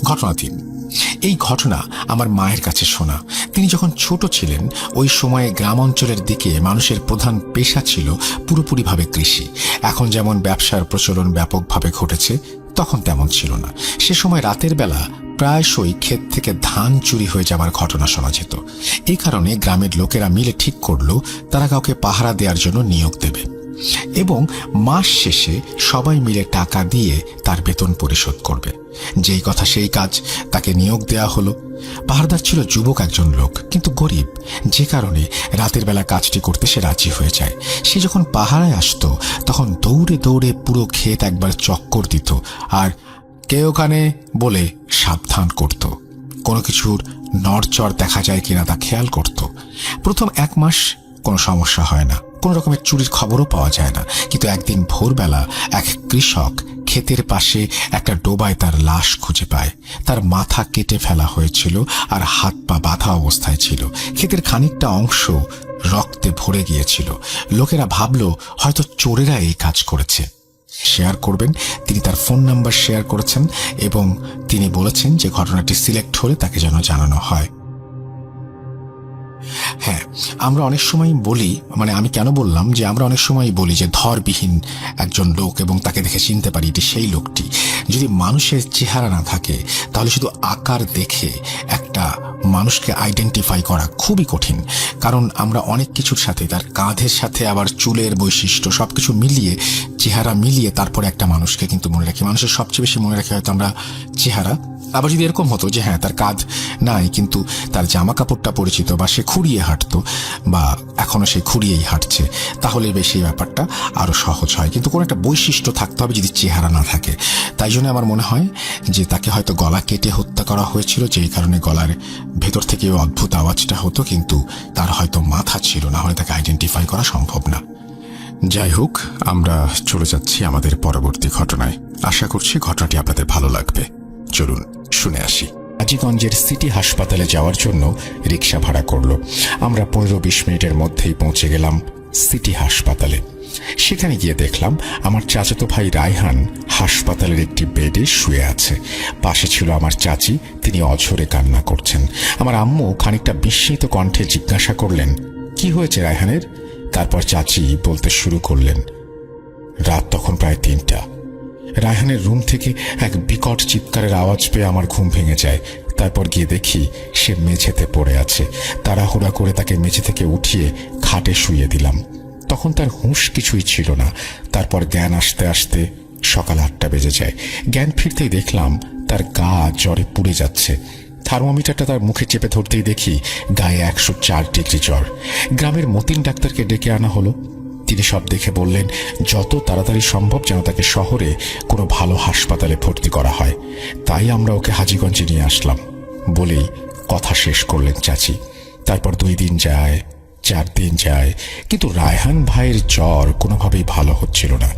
ঘটনা 3। এই ঘটনা আমার মায়ের কাছে শোনা। তিনি যখন ছোট ছিলেন ওই সময়ে গ্রাম অঞ্চলের দিকে মানুষের প্রধান পেশা ছিল পুরোপুরিভাবে কৃষি। এখন যেমন ব্যবসার প্রচলন ব্যাপকভাবে ঘটেছে, তখন তেমন ছিল না। সে সময় রাতের বেলা প্রায়শই ক্ষেত থেকে ধান চুরি হয়ে যাওয়ার ঘটনা শোনা যেত। এই কারণে গ্রামের লোকেরা মিলে ঠিক করল তারা কাউকে পাহারা দেওয়ার জন্য নিয়োগ দেবে এবং মাস শেষে সবাই মিলে টাকা দিয়ে তার বেতন পরিশোধ করবে। যেই কথা সেই কাজ, তাকে নিয়োগ দেয়া হলো। পাহারাদার ছিল যুবক একজন লোক, কিন্তু গরিব, যে কারণে রাতের বেলা কাজটি করতে সে রাজি হয়ে যায়। সে যখন পাহারায় আসতো তখন দৌড়ে দৌড়ে পুরো ক্ষেত একবার চক্কর দিত আর কে ওখানে বলে সাবধান করত। কোনো কিছুর নড়চড় দেখা যায় কিনা তা খেয়াল করত। প্রথম 1 মাস কোনো সমস্যা হয় না, কোনো রকমের চুরির খবরও পাওয়া যায় না। কিন্তু একদিন ভোরবেলা এক কৃষক ক্ষেতের পাশে একটা ডোবায় তার লাশ খুঁজে পায়। তার মাথা কেটে ফেলা হয়েছিল আর হাত পা বাঁধা অবস্থায় ছিল। ক্ষেতের খানিকটা অংশ রক্তে ভরে গিয়েছিল। লোকেরা ভাবল হয়তো চোরেরা এই কাজ করেছে। শেয়ার করবেন, তিনি তার ফোন নাম্বার শেয়ার করেছেন এবং তিনি বলেছেন যে ঘটনাটি সিলেক্ট হলে তাকে যেন জানানো হয়। হ্যাঁ, আমরা অনেক সময় বলি, মানে আমি কেন বললাম যে আমরা অনেক সময় বলি যে ধরবিহীন একজন লোক এবং তাকে দেখে চিনতে পারি এটি সেই লোকটি। যদি মানুষের চেহারা না থাকে তাহলে শুধু আকার দেখে একটা মানুষকে আইডেন্টিফাই করা খুবই কঠিন। কারণ আমরা অনেক কিছুর সাথে, তার কাঁধের সাথে আবার চুলের বৈশিষ্ট্য সবকিছু মিলিয়ে, চেহারা মিলিয়ে তারপরে একটা মানুষকে কিন্তু মনে রাখি। মানুষের সবচেয়ে বেশি মনে রাখি হয়তো আমরা চেহারা। আবার যদি এরকম হতো যে হ্যাঁ তার কাঁধ নাই কিন্তু তার জামা কাপড়টা পরিচিত, বা সে খুঁড়িয়ে হাঁটতো, বা এখনো সে খুঁড়িয়েই হাঁটছে, তাহলে বেশি ব্যাপারটা আরো সহজ হয়। কিন্তু কোনো একটা বৈশিষ্ট্য থাকতে হবে যদি চেহারা না থাকে। তাই জন্য আমার মনে হয় যে তাকে হয়তো গলা কেটে হত্যা করা হয়েছিল, যেই কারণে গলার ভেতর থেকে অদ্ভুত আওয়াজটা হতো, কিন্তু তার হয়তো মাথা ছিল, না হলে তাকে আইডেন্টিফাই করা সম্ভব না। যাই হোক, আমরা চলে যাচ্ছি আমাদের পরবর্তী ঘটনায়। আশা করছি ঘটনাটি আপনাদের ভালো লাগবে। চলুন শুনে আসি। হাজীগঞ্জের সিটি হাসপাতালে যাওয়ার জন্য রিক্সা ভাড়া করলো। আমরা 15-20 মিনিটের মধ্যেই পৌঁছে গেলাম সিটি হাসপাতালে। সেখানে গিয়ে দেখলাম আমার চাচাতো ভাই রায়হান হাসপাতালের একটি বেডে শুয়ে আছে। পাশে ছিল আমার চাচি, তিনি অঝরে কান্না করছেন। আমার আম্মু খানিকটা বিস্মিত কণ্ঠে জিজ্ঞাসা করলেন, কি হয়েছে রায়হানের? তারপর চাচি বলতে শুরু করলেন। রাত তখন প্রায় 3টা। রায়হানের রুম থেকে এক বিকট চিৎকারের আওয়াজ পেয়ে আমার ঘুম ভেঙে যায়। তারপর গিয়ে দেখি সে মেঝেতে পড়ে আছে। তাড়াহুড়া করে তাকে মেঝে থেকে উঠিয়ে খাটে শুইয়ে দিলাম। তখন তার হুঁশ কিছুই ছিল না। তারপর জ্ঞান আসতে আসতে সকাল 8টা বেজে যায়। জ্ঞান ফিরতেই দেখলাম তার গা জ্বরে পুড়ে যাচ্ছে। থার্মোমিটারটা তার মুখে চেপে ধরতেই দেখি গায়ে 104 ডিগ্রি জ্বর। গ্রামের মতিন ডাক্তারকে ডেকে আনা হলো। তিনি সব দেখে বললেন যত তাড়াতাড়ি সম্ভব যেন তাকে শহরে কোনো ভালো হাসপাতালে ভর্তি করা হয়। তাই আমরা ওকে হাজীগঞ্জে নিয়ে আসলাম বলেই কথা শেষ করলেন চাচি। তারপর 2 দিন যায়, 4 দিন যায়, কিন্তু রায়হান ভাইয়ের জ্বর কোনোভাবেই ভালো হচ্ছিল না।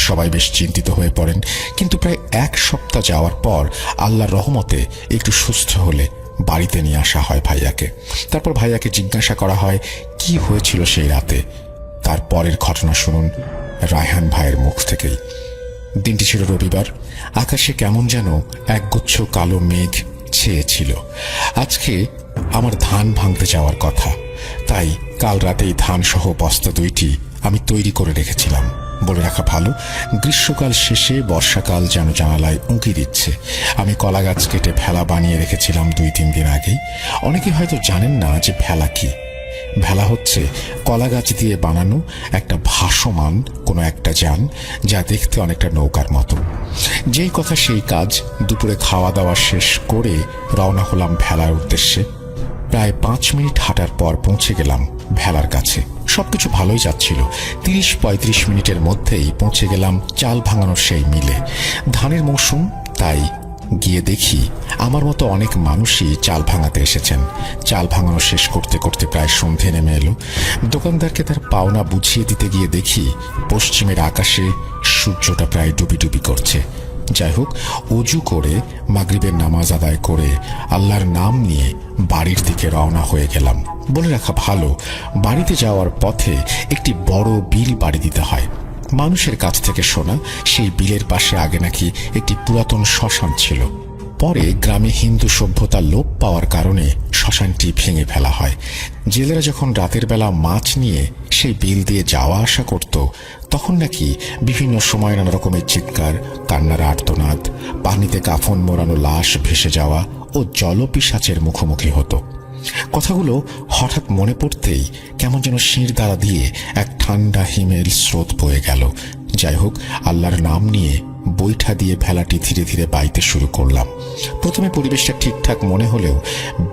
সবাই বেশ চিন্তিত হয়ে পড়েন। কিন্তু প্রায় 1 সপ্তাহ যাওয়ার পর আল্লাহর রহমতে একটু সুস্থ হলে বাড়িতে নিয়ে আসা হয় ভাইয়াকে। তারপর ভাইয়াকে জিজ্ঞাসা করা হয় কি হয়েছিল সেই রাতে। তারপরের ঘটনা শুনুন রায়হান ভাইয়ের মুখ থেকেই। দিনটি ছিল রবিবার। আকাশে কেমন যেন একগুচ্ছ কালো মেঘ ছেয়েছিল। আজকে আমার ধান ভাঙতে যাওয়ার কথা। তাই কাল রাতেই ধানসহ বস্তা 2টি আমি তৈরি করে রেখেছিলাম। বলে রাখা ভালো, গ্রীষ্মকাল শেষে বর্ষাকাল যেন জানালায় উঁকি দিচ্ছে। আমি কলা গাছ কেটে ভেলা বানিয়ে রেখেছিলাম 2-3 দিন আগেই। অনেকে হয়তো জানেন না যে ভেলা কি। ভেলা হচ্ছে কলা গাছ দিয়ে বানানো একটা ভাসমান কোনো একটা যান, যা দেখতে অনেকটা নৌকার মতো। যেই কথা সেই কাজ। দুপুরে খাওয়া দাওয়া শেষ করে রওনা হলাম ভেলার উদ্দেশ্যে। প্রায় 5 মিনিট হাঁটার পর পৌঁছে গেলাম ভেলার কাছে। সবকিছু ভালোই যাচ্ছিল। 30-35 মিনিটের মধ্যেই পৌঁছে গেলাম চাল ভাঙানোর সেই মিলে। ধানের মৌসুম, তাই গিয়ে দেখি আমার মতো অনেক মানুষই চাল ভাঙাতে এসেছেন। চাল ভাঙানো শেষ করতে করতে প্রায় সন্ধে নেমে এলো। দোকানদারকে তার পাওনা বুঝিয়ে দিতে গিয়ে দেখি পশ্চিমের আকাশে সূর্যটা প্রায় ডুবি ডুবি করছে। যাই হোক, অজু করে মাগরিবের নামাজ আদায় করে আল্লাহর নাম নিয়ে বাড়ির দিকে রওনা হয়ে গেলাম। বলে রাখা ভালো, বাড়িতে যাওয়ার পথে একটি বড় বিল বাড়ি দিতে হয়। মানুষের কাছ থেকে শোনা, সেই বিলের পাশে আগে নাকি একটি পুরাতন শ্মশান ছিল। পরে গ্রামে হিন্দু সভ্যতা লোপ পাওয়ার কারণে শ্মশানটি ভেঙে ফেলা হয়। জেলেরা যখন রাতের বেলা মাছ নিয়ে সেই বিল দিয়ে যাওয়া আসা করত, তখন নাকি বিভিন্ন সময় নানা রকমের চিৎকার, কান্নার আর্তনাদ, পানিতে কাফন মোড়ানো লাশ ভেসে যাওয়া ও জলপিশাচের মুখোমুখি হতো। কথাগুলো হঠাৎ মনে পড়তেই কেমন যেন শির দ্বারা দিয়ে এক ঠান্ডা হিমেল স্রোত বয়ে গেল। যাই হোক, আল্লাহর নাম নিয়ে বৈঠা দিয়ে ভেলাটি ধীরে ধীরে বাইতে শুরু করলাম। প্রথমে পরিবেশটা ঠিকঠাক মনে হলেও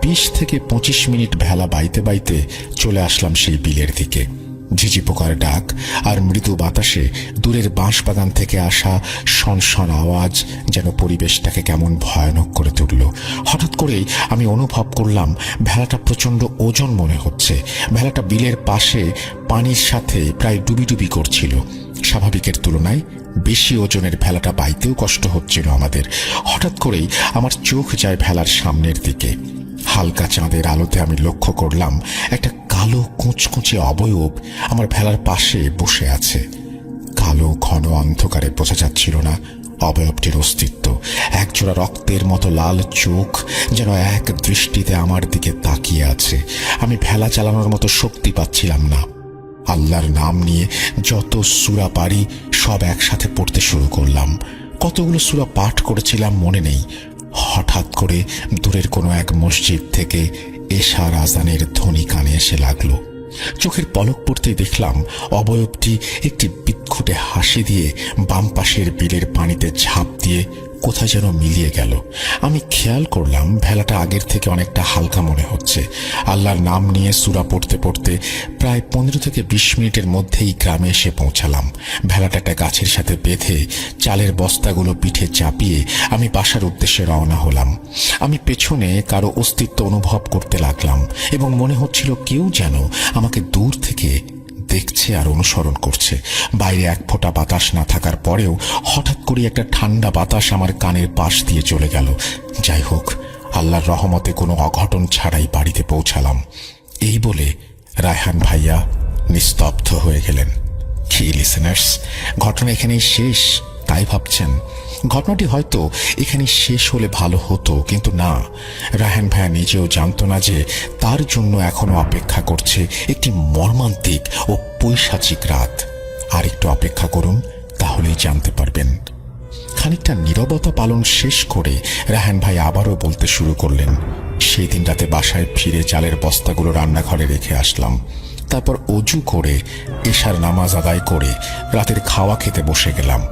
20 থেকে 25 মিনিট ভেলা বাইতে বাইতে চলে আসলাম সেই বিলের দিকে। ঝিঝি পোকার ডাক আর মৃদু বাতাসে দূরের বাঁশবাগান থেকে আসা শনশন আওয়াজ যেন পরিবেশটাকে কেমন ভয়ানক করে তুলল। হঠাৎ করেই আমি অনুভব করলাম ভেলাটা প্রচণ্ড ওজন মনে হচ্ছে। ভেলাটা বিলের পাশে পানির সাথে প্রায় ডুবি ডুবি করছিল। স্বাভাবিকের তুলনায় বেশি ওজনের ভেলাটা বাইতেও কষ্ট হচ্ছিল আমাদের। হঠাৎ করেই আমার চোখ যায় ভেলার সামনের দিকে। হালকা চাঁদের আলোতে আমি লক্ষ্য করলাম একটা কালো কুঁচকুঁচে অবয়ব আমার ভেলার পাশে বসে আছে। কালো ঘন অন্ধকারে বোঝা যাচ্ছিল না অবয়বটির অস্তিত্ব। একজোড়া রক্তের মতো লাল চোখ যেন এক দৃষ্টিতে আমার দিকে তাকিয়ে আছে। আমি ভেলা চালানোর মতো শক্তি পাচ্ছিলাম না। আল্লাহর নাম নিয়ে যত সূরা পারি সব একসাথে পড়তে শুরু করলাম। কতগুলো সূরা পাঠ করেছিলাম মনে নেই। হঠাৎ করে দূরের কোনো এক মসজিদ থেকে এশার আজানের ধ্বনি কানে এসে লাগলো। চোখের পলক পড়তেই দেখলাম অবয়বটি একটি বিক্ষুটে হাসি দিয়ে বাম পাশের বিলের পানিতে ঝাঁপ দিয়ে কোথায় যেন মিলিয়ে গেল। আমি খেয়াল করলাম ভেলাটা আগের থেকে অনেকটা হালকা মনে হচ্ছে। আল্লাহর নাম নিয়ে সূরা পড়তে পড়তে প্রায় 15 থেকে 20 মিনিটের মধ্যেই গ্রামে এসে পৌঁছালাম। ভেলাটা একটা গাছের সাথে বেঁধে চালের বস্তাগুলো পিঠে চাপিয়ে আমি বাসার উদ্দেশ্যে রওনা হলাম। আমি পেছনে কারো অস্তিত্ব অনুভব করতে লাগলাম এবং মনে হচ্ছিল কেউ যেন আমাকে দূর থেকে দেখছে আর অনুসরণ করছে। বাইরে এক ফোঁটা বাতাস না থাকার পরেও হঠাৎ করে একটা ঠান্ডা বাতাস আমার কানের পাশ দিয়ে চলে গেল। যাই হোক, আল্লাহর রহমতে কোনো অঘটন ছাড়াই বাড়িতে পৌঁছালাম। এই বলে রায়হান ভাইয়া নিস্তব্ধ হয়ে গেলেন। কি লিসেনার্স, ঘটনা এখানেই শেষ তাই ভাবছেন? ঘটনাটি হয়তো এখানে শেষ হলে ভালো হতো, কিন্তু না। রায়হান ভাইয়া নিজেও জানতো না যে তার জন্য এখনো অপেক্ষা করছে একটি মর্মান্তিক ও পৈশাচিক রাত। আর একটু অপেক্ষা করুন, তাহলেই জানতে পারবেন। খানিকটা নীরবতা পালন শেষ করে রায়হান ভাই আবারও বলতে শুরু করলেন, সেই দিন রাতে বাসায় ফিরে চালের বস্তাগুলো রান্নাঘরে রেখে আসলাম। তারপর অজু করে এশার নামাজ আদায় করে রাতের খাওয়া খেতে বসে গেলাম।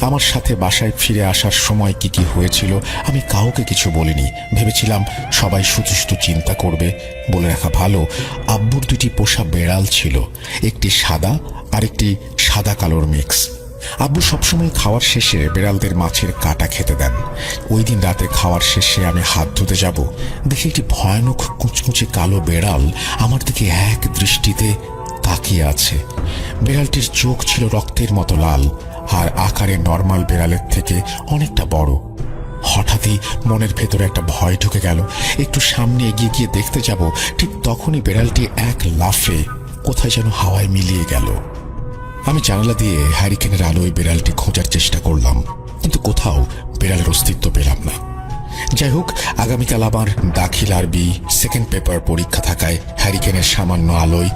আমার সাথে বাসায় ফিরে আসার সময় কি কি হয়েছিল আমি কাউকে কিছু বলিনি। ভেবেছিলাম সবাই শুধু শুধু চিন্তা করবে। বলে রাখা ভালো, আব্বুর 2টি পোষা বেড়াল ছিল, একটি সাদা আর একটি সাদা কালোর মিক্স। আব্বু সবসময় খাওয়ার শেষে বেড়ালদের মাছের কাটা খেতে দেন। ওই দিন রাতে খাওয়ার শেষে আমি হাত ধুতে যাব, দেখি একটি ভয়ানক কুচকুচে কালো বেড়াল আমার দিকে এক দৃষ্টিতে তাকিয়ে আছে। বেড়ালটির চোখ ছিল রক্তের মতো লাল আর আকারে নর্মাল বেড়ালের থেকে অনেকটা বড়। হঠাৎই মনের ভেতরে একটা ভয় ঢুকে গেল। একটু সামনে এগিয়ে গিয়ে দেখতে যাব, ঠিক তখনই বেড়ালটি এক লাফে কোথায় যেন হাওয়ায় মিলিয়ে গেল। আমি জানালা দিয়ে হ্যারিকেনের আলোয় বেড়ালটি খোঁজার চেষ্টা করলাম, কিন্তু কোথাও বেড়ালের অস্তিত্ব পেলাম না। যাই হোক, আগামীকাল আমার দাখিল আরবি সেকেন্ড পেপার পরীক্ষা থাকায় হ্যারিকেনের সামান্য আলোয়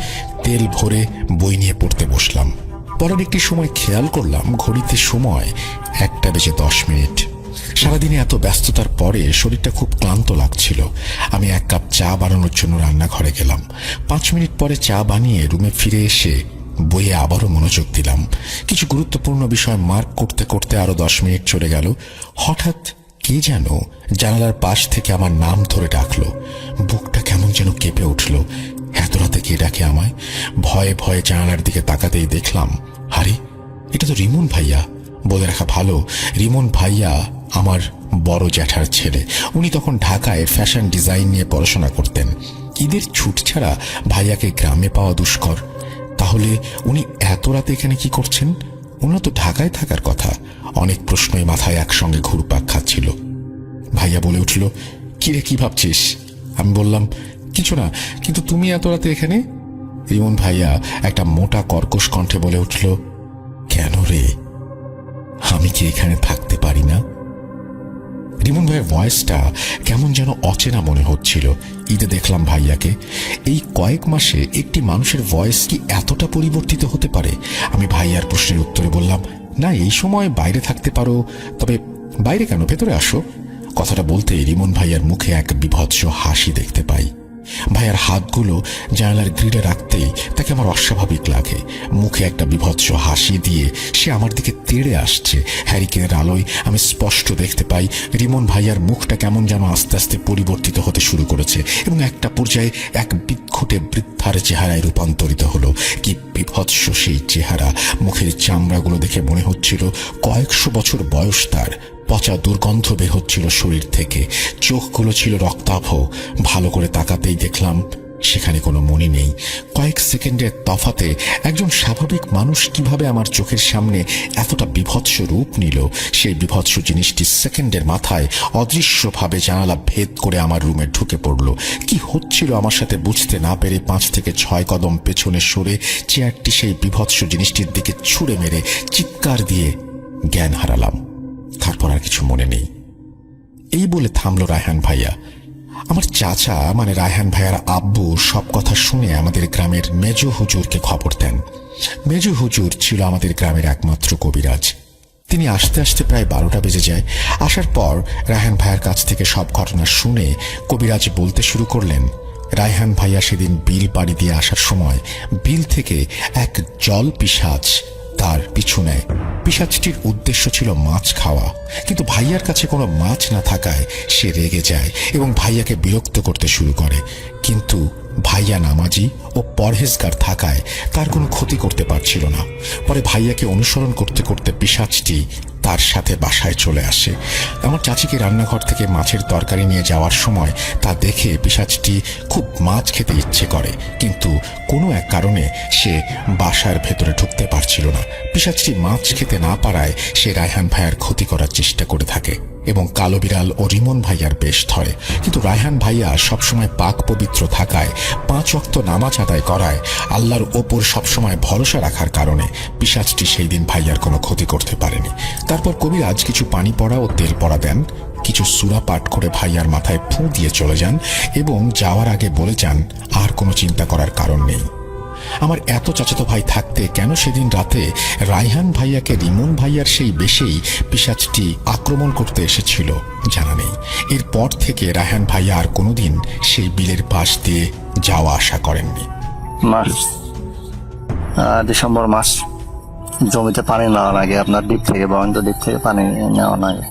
তেল ভরে বই নিয়ে পড়তে বসলাম। পরের একটি সময় খেয়াল করলাম ঘড়িতে সময় 1:10। সারাদিনে এত ব্যস্ততার পরে শরীরটা খুব ক্লান্ত লাগছিল। আমি 1 কাপ চা বানানোর জন্য রান্নাঘরে গেলাম। 5 মিনিট পরে চা বানিয়ে রুমে ফিরে এসে বইয়ে আবারও মনোযোগ দিলাম। কিছু গুরুত্বপূর্ণ বিষয় মার্ক করতে করতে আরো 10 মিনিট চলে গেল। হঠাৎ কে যেন জানালার পাশ থেকে আমার নাম ধরে ডাকলো। বুকটা কেমন যেন কেঁপে উঠল। এত রাতে কে ডাকে আমায়? ভয়ে ভয়ে জানালার দিকে তাকাতেই দেখলাম, আরে এটা তো রিমন ভাইয়া। বলে রাখা ভালো, রিমন ভাইয়া আমার বড় জ্যাঠার ছেলে। উনি তখন ঢাকায় ফ্যাশন ডিজাইন নিয়ে পড়াশোনা করতেন। ঈদের ছুট ছাড়া ভাইয়াকে গ্রামে পাওয়া দুষ্কর। তাহলে উনি এত রাতে এখানে কি করছেন? উনি তো ঢাকায় থাকার কথা। অনেক প্রশ্নই মাথায় একসঙ্গে ঘুরপাক খাচ্ছিল। ভাইয়া বলে উঠল, কিরে, কি ভাবছিস? আমি বললাম, কিছু না, কিন্তু তুমি এত রাতে এখানে? রিমন ভাইয়া একটা মোটা কর্কশ কণ্ঠে বলে উঠল, কেন রে, আমি কি এখানে থাকতে পারি না? রিমন ভাইয়ের ভয়েসটা কেমন যেন অচেনা মনে হচ্ছিল। ঈদে দেখলাম ভাইয়াকে। এই কয়েক মাসে একটি মানুষের ভয়েস কি এতটা পরিবর্তিত হতে পারে? আমি ভাইয়ার প্রশ্নের উত্তরে বললাম, না, এই সময় বাইরে থাকতে পারো, তবে বাইরে কেন, ভেতরে আসো। কথাটা বলতে রিমন ভাইয়ার মুখে এক বিভৎস হাসি দেখতে পাই। ভাইয়ার হাতগুলো জানালার গ্রিডে রাখতেই তাকে আমার অস্বাভাবিক লাগে। মুখে একটা বিভৎস হাসি দিয়ে সে আমার দিকে তেড়ে আসছে। হ্যারিকেনের আলোয় আমি স্পষ্ট দেখতে পাই রিমন ভাইয়ার মুখটা কেমন যেন আস্তে আস্তে পরিবর্তিত হতে শুরু করেছে এবং একটা পর্যায়ে এক বিক্ষুটে বৃদ্ধার চেহারায় রূপান্তরিত হলো। কি বিভৎস সেই চেহারা! মুখের চামড়াগুলো দেখে মনে হচ্ছিল কয়েকশো বছর বয়স তার। পচা দুর্গন্ধ বের হচ্ছিল শরীর থেকে। চোখগুলো ছিল রক্তাভ। ভালো করে তাকাতেই দেখলাম সেখানে কোনো মনি নেই। কয়েক সেকেন্ডের তফাতে একজন স্বাভাবিক মানুষ কিভাবে আমার চোখের সামনে এতটা বিভৎস রূপ নিল, সেই বিভৎস জিনিসটি সেকেন্ডের মাথায় অদৃশ্যভাবে জানালা ভেদ করে আমার রুমে ঢুকে পড়ল। কি হচ্ছিল আমার সাথে বুঝতে না পেরে 5 থেকে 6 কদম পেছনে সরে চেয়ারটি সেই বিভৎস জিনিসটির দিকে ছুঁড়ে মেরে চিৎকার দিয়ে জ্ঞান হারালাম। তারপর আর কিছু মনে নেই। এই বলে থামলো রায়হান ভাইয়া। আমার চাচা মানে রায়হান ভাইয়ার আব্বু সব কথা শুনে আমাদের গ্রামের মেজো হুজুরকে খবর দেন। মেজো হুজুর ছিল আমাদের গ্রামের একমাত্র কবিরাজ। তিনি আসতে আসতে প্রায় 12টা বেজে যায়। আসার পর রায়হান ভাইয়ার কাছ থেকে সব ঘটনা শুনে কবিরাজ বলতে শুরু করলেন, রায়হান ভাইয়া সেদিন বিল পাড়ি দিয়ে আসার সময় বিল থেকে এক জল পিশাচ তার পিছু নেয়। পিশাচটির উদ্দেশ্য ছিল মাছ খাওয়া, কিন্তু ভাইয়ার কাছে কোনো মাছ না থাকায় সে রেগে যায় এবং ভাইয়াকে বিরক্ত করতে শুরু করে। কিন্তু ভাইয়া নামাজি ও পরহেজগার থাকায় তার কোনো ক্ষতি করতে পারছিল না। পরে ভাইয়াকে অনুসরণ করতে করতে পিশাচটি তার সাথে বাসায় চলে আসে। আমার চাচিকে রান্নাঘর থেকে মাছের তরকারি নিয়ে যাওয়ার সময় তা দেখে পিশাচটি খুব মাছ খেতে ইচ্ছে করে, কিন্তু কোনো এক কারণে সে বাসার ভেতরে ঢুকতে পারছিল না। পিশাচটি মাছ খেতে না পারায় সে রায়হান ভাইয়ার ক্ষতি করার চেষ্টা করে থাকে এবং কালো বিড়াল ও রিমন ভাইয়ার বেশ ধরে। কিন্তু রায়হান ভাইয়া সবসময় পাক পবিত্র থাকায়, 5 ওয়াক্ত নামাজ আদায় করায়, আল্লাহর ওপর সবসময় ভরসা রাখার কারণে পিশাচটি সেই দিন ভাইয়ার কোনো ক্ষতি করতে পারেনি। তারপর কবিরাজ কিছু পানি পড়া ও তেল পড়া দেন, কিছু সূরা পাঠ করে ভাইয়ার মাথায় ফুঁ দিয়ে চলে যান এবং যাওয়ার আগে বলে যান আর কোনো চিন্তা করার কারণ নেই। আমার এত চাচাতো ভাই থাকতে কেন সেদিন রাতে রায়হান ভাইয়াকে রিমন ভাইয়ার সেই বেশেই পিশাচটি আক্রমণ করতে এসেছিল জানা নেই। এরপর থেকে রায়হান ভাইয়া আর কোনোদিন সেই বিলের পাশ দিয়ে যাওয়া আসা করেননি। ডিসেম্বর মাস জমিতে পানি নেওয়া লাগে, আপনার দ্বীপ থেকে বরন্ত দ্বীপ থেকে পানি নেওয়া লাগে।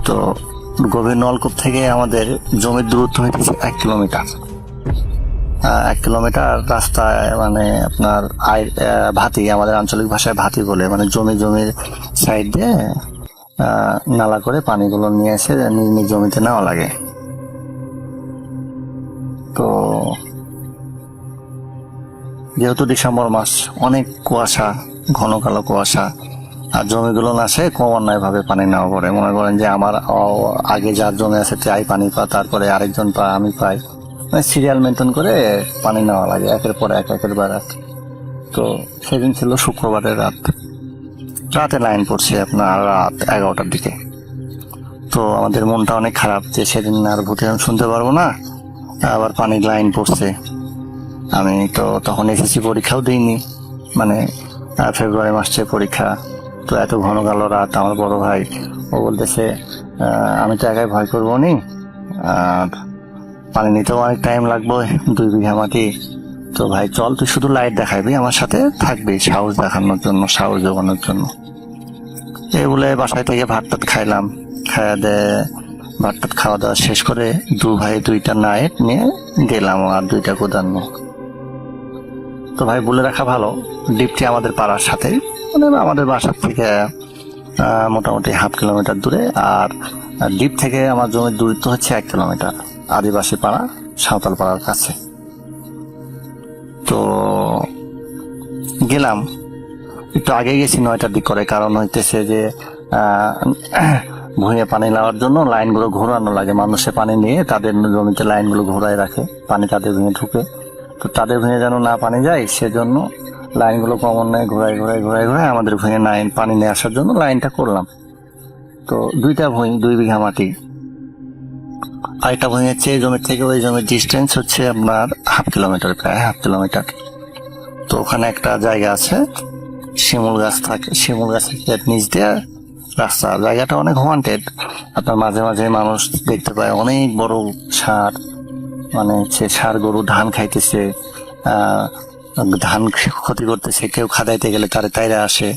তো গভীর নলকূপ থেকে আমাদের জমির দূরত্ব হইতেছে 1 কিলোমিটার। 1 কিলোমিটার রাস্তায় মানে আপনার ভাতি, আমাদের আঞ্চলিক ভাষায় ভাতি বলে, মানে জমির সাইড দিয়ে নালা করে পানিগুলো নিয়ে এসে নিজ নিজ জমিতে নেওয়া লাগে। তো যেহেতু ডিসেম্বর মাস, অনেক কুয়াশা, ঘন কালো কুয়াশা, আর জমিগুলো না সে ক্রমান্বয় ভাবে পানি নেওয়া পড়ে। মনে করেন যে আমার আগে যার জমি আছে তাই পানি পায়, তারপরে আরেকজন পায়, আমি পাই, মানে সিরিয়াল মেনটেন করে পানি নেওয়া লাগে একের পর একের বার। তো সেদিন ছিল শুক্রবারের রাতে লাইন পড়ছে আপনার রাত 11টার দিকে। তো আমাদের মনটা অনেক খারাপ যে সেদিন আর ভোটে শুনতে পারবো না, আবার পানির লাইন পড়ছে। আমি তো তখন এসএসসি পরীক্ষাও দিইনি, মানে ফেব্রুয়ারি মাসে পরীক্ষা। তো এত ঘন কালো রাত, আমার বড় ভাই ও বলতেছে আমি তো একাই ভয় করবো নি, আর পানি নিতেও অনেক টাইম লাগবে, 2 বিঘা মাটি। তো ভাই চল, তুই শুধু লাইট দেখাবি, আমার সাথে থাকবি সাহস দেখানোর জন্য, সাহস জোগানোর জন্য। এই বলে বাসায় থেকে ভাত টাত খাইলাম, খাওয়া দেয় ভাত টাত খাওয়া দাওয়া শেষ করে 2 ভাই 2টা নাইট নিয়ে গেলাম আর 2টা কোদান নিয়ে। তো ভাই বলে রাখা ভালো, ডিপটি আমাদের পাড়ার সাথে, মানে আমাদের বাসার থেকে মোটামুটি 1/2 কিলোমিটার দূরে। আর ডিপ থেকে আমার জমির দূরত্ব হচ্ছে 1 কিলোমিটার, আদিবাসী পাড়া, সাঁওতাল পাড়ার কাছে। তো গেলাম, একটু আগে গেছি 9টার দিক করে, কারণ হইতেছে যে ভুঁইয়ে পানি নেওয়ার জন্য লাইনগুলো ঘোরানো লাগে, মানুষে পানি নিয়ে তাদের জমিতে লাইনগুলো ঘোরায় রাখে, পানি তাদের ভুঁয়ে ঢুকে। তো তাদের ভুঁয়ে যেন না পানি যায় সেজন্য লাইনগুলো ক্রমান্বয়ে ঘোরায় ঘোরায় ঘোরায় ঘোরায় আমাদের ভুঁয়ে পানি নিয়ে আসার জন্য লাইনটা করলাম। তো 2টা ভুঁই, 2 বিঘা মাটি। আরেকটা ভুঁই হচ্ছে জমির থেকে ওই জমির ডিস্টেন্স হচ্ছে আপনার 1/2 কিলোমিটার, প্রায় 1/2 কিলোমিটার। তো ওখানে একটা জায়গা আছে, শিমুল গাছ থাকে, শিমুল গাছের নিচ দিয়ে রাস্তা। জায়গাটা অনেক ওয়ান্টেড, আপনার মাঝে মাঝে মানুষ দেখতে পায় অনেক বড় ষাঁড়, মানে হচ্ছে ষাঁড় গরু ধান খাইতেছে, ধান ক্ষতি করতেছে, কেউ খাদাইতে গেলে তারে তাইরা আসে।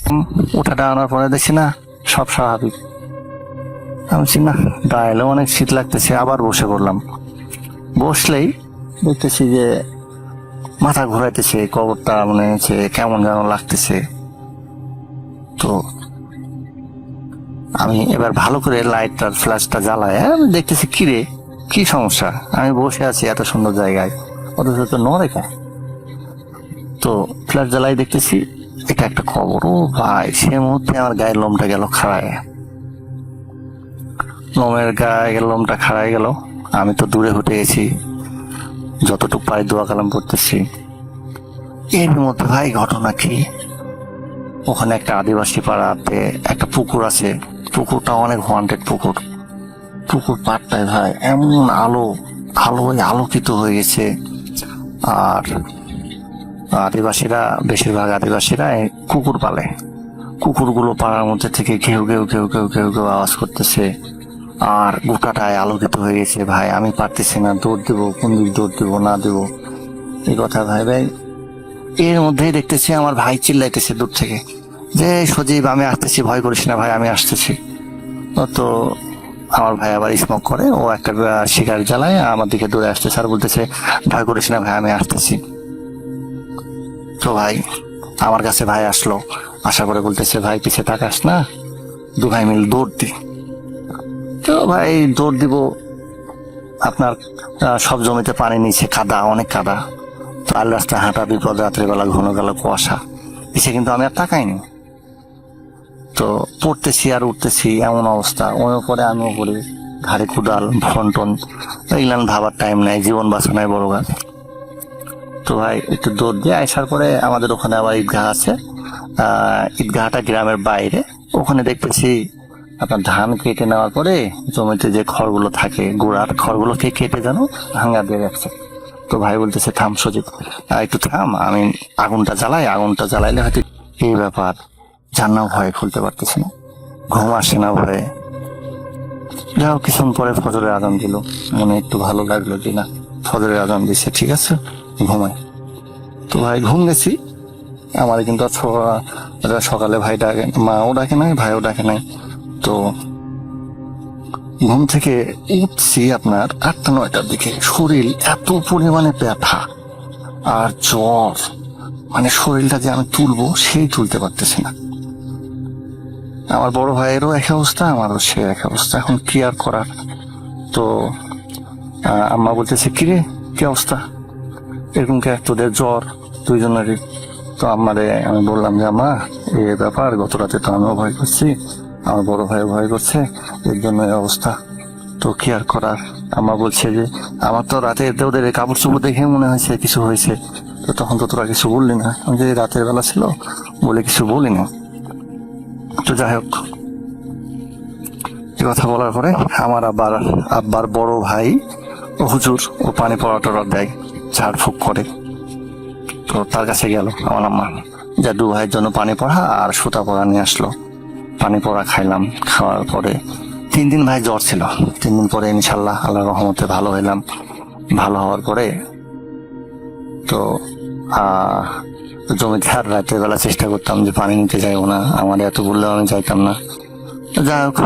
ওঠাটা আনার পরে দেখছি না সব স্বাভাবিক। আমি না দাঁড়াইলেও অনেক শীত লাগতেছে, আবার বসে পড়লাম। বসলেই দেখতেছি যে মাথা ঘোরাইতেছে, কবরটা মনে হচ্ছে কেমন যেন লাগতেছে। তো আমি এবার ভালো করে লাইটটার ফ্ল্যাশটা জ্বালায় আমি দেখতেছি কিরে কি সমস্যা, আমি বসে আছি এত সুন্দর জায়গায়, অথচ তো নড়ে। তো ফ্ল্যাশ জ্বালাই দেখতেছি এটা একটা কবর। ও ভাই, সে মুহূর্তে আমার গায়ের লোমটা গেল খাড়ায়, লোমটা খাড়ায় গেল। আমি তো দূরে হটে গেছি, যতটুকু পাই দোয়া কালাম করতেছি। এর মধ্যে ভাই ঘটনা কি, ওখানে একটা আদিবাসী পাড়াতে একটা পুকুর আছে, পুকুরটা অনেক ওয়ান্টেড পুকুর। পুকুর পাড়টায় ভাই এমন আলোকিত হয়ে গেছে। আর বেশিরভাগ আদিবাসীরা কুকুর পালে, কুকুরগুলো পাড়ার মধ্যে থেকে ঘেউ ঘেউ ঘেউ ঘেউ ঘেউ ঘেউ আওয়াজ করতেছে, আর গোটাটায় আলোকিত হয়ে গেছে। ভাই আমি পারতেছি না, দৌড় দেবো, কোন দিক দৌড় দেবো না দেবো এই কথা ভাই। এর মধ্যেই দেখতেছি আমার ভাই চিল্লাইতেছে দূর থেকে যে সজীব আমি আসতেছি, ভয় করিস না ভাই, আমি আসতেছি। তো আমার ভাই আবার স্মোক করে, ও একটা সিগারেট জ্বালায়, আমার দিকে দৌড়ে আসতেছে আর বলতেছে ভয় করিস না ভাই, আমি আসতেছি। তো ভাই আমার কাছে ভাই আসলো, আশা করে বলতেছে ভাই পিছে তাকাস না, 2 ভাই মিল দৌড় দি। তো ভাই দৌড় দিব, আপনার সব জমিতে পানি নিচে কাদা, অনেক কাদা। তো আল রাস্তা হাঁটা বিপদ, রাত্রেবেলা ঘন কালো কুয়াশা, পিছে কিন্তু আমি আর তাকাইনি। তো পড়তেছি আর উঠতেছি এমন অবস্থা, ওর উপরে আমি উপরে, ঘাড়ে কুদাল ফন্টন, এগুলান ভাবার টাইম নাই, জীবন বাঁচানোই বড় গাছ। তো ভাই একটু দৌড় দিয়ে আসার পরে আমাদের ওখানে আবার ঈদগাহ আছে, ঈদগাহটা গ্রামের বাইরে। ওখানে দেখতেছি আপনার ধান কেটে নেওয়ার পরে জমিতে যে খড়গুলো থাকে, গোড়ার খড়গুলোকে কেটে যেন ভাঙা দিয়ে রাখছে। তো ভাই বলতেছে থাম সজীব, একটু থাম, আমি আগুনটা জ্বালাইলে হয়তো। এই ব্যাপার, জান্নাও ভয়ে খুলতে পারতেছি না, ঘুম আসে না ভয়ে। যাও কিছুক্ষণ পরে ফজরের আজান দিল, মনে একটু ভালো লাগলো যে না ফজরের আজান দিচ্ছে, ঠিক আছে ঘুমাই। তো ভাই ঘুম গেছি, আমার কিন্তু সকালে ভাই ডাকে, মাও ডাকে নাই, ভাইও ডাকে নাই। তো ঘুম থেকে উঠছি আপনার 8টা-9টার দিকে, শরীর এত পরিমাণে ব্যথা আর জ্বর, মানে শরীরটা যে আমি তুলবো সেই তুলতে পারতেছি না। আমার বড় ভাইয়েরও এক অবস্থা, আমারও সে এক অবস্থা, এখন কি আর করার। তো আম্মা বলতেছে কিরে কি অবস্থা, এরকম কে, তোদের জ্বর দুইজনেরই। তো আম্মারে আমি বললাম যে আম্মা এই ব্যাপার, গত রাতে তো আমিও ভয় করছি, আমার বড় ভাইও ভয় করছে, এর জন্য এই অবস্থা। তো কি আর করার। আম্মা বলছে যে আমার তো রাতে ওদের কাপড় চোপড় দেখে মনে হয়েছে কিছু হয়েছে, তো তখন তো তোরা কিছু বললি না। আমি যে রাতের বেলা ছিল বলে কিছু বলি না। তো যাই হোক, এ কথা বলার পরে আমার আব্বার বড় ভাই ও হুজুর ও পানি পড়া টড়া দেয়, ঝাড়ফুঁক করে। তো তার কাছে গেল আমার আম্মা, যা দু ভাইয়ের জন্য পানি পড়া আর সুতা পড়া নিয়ে আসলো। পানি পড়া খাইলাম, খাওয়ার পরে 3 দিন ভাই জ্বর ছিল। 3 দিন পরে ইনশাল্লাহ আল্লাহর রহমতে ভালো হইলাম। ভালো হওয়ার পরে তো জমিতে আর রাতের বেলা চেষ্টা করতাম যে পানি নিতে যাইবো না, আমার এত বললেও আমি যাইতাম না। যাই হোক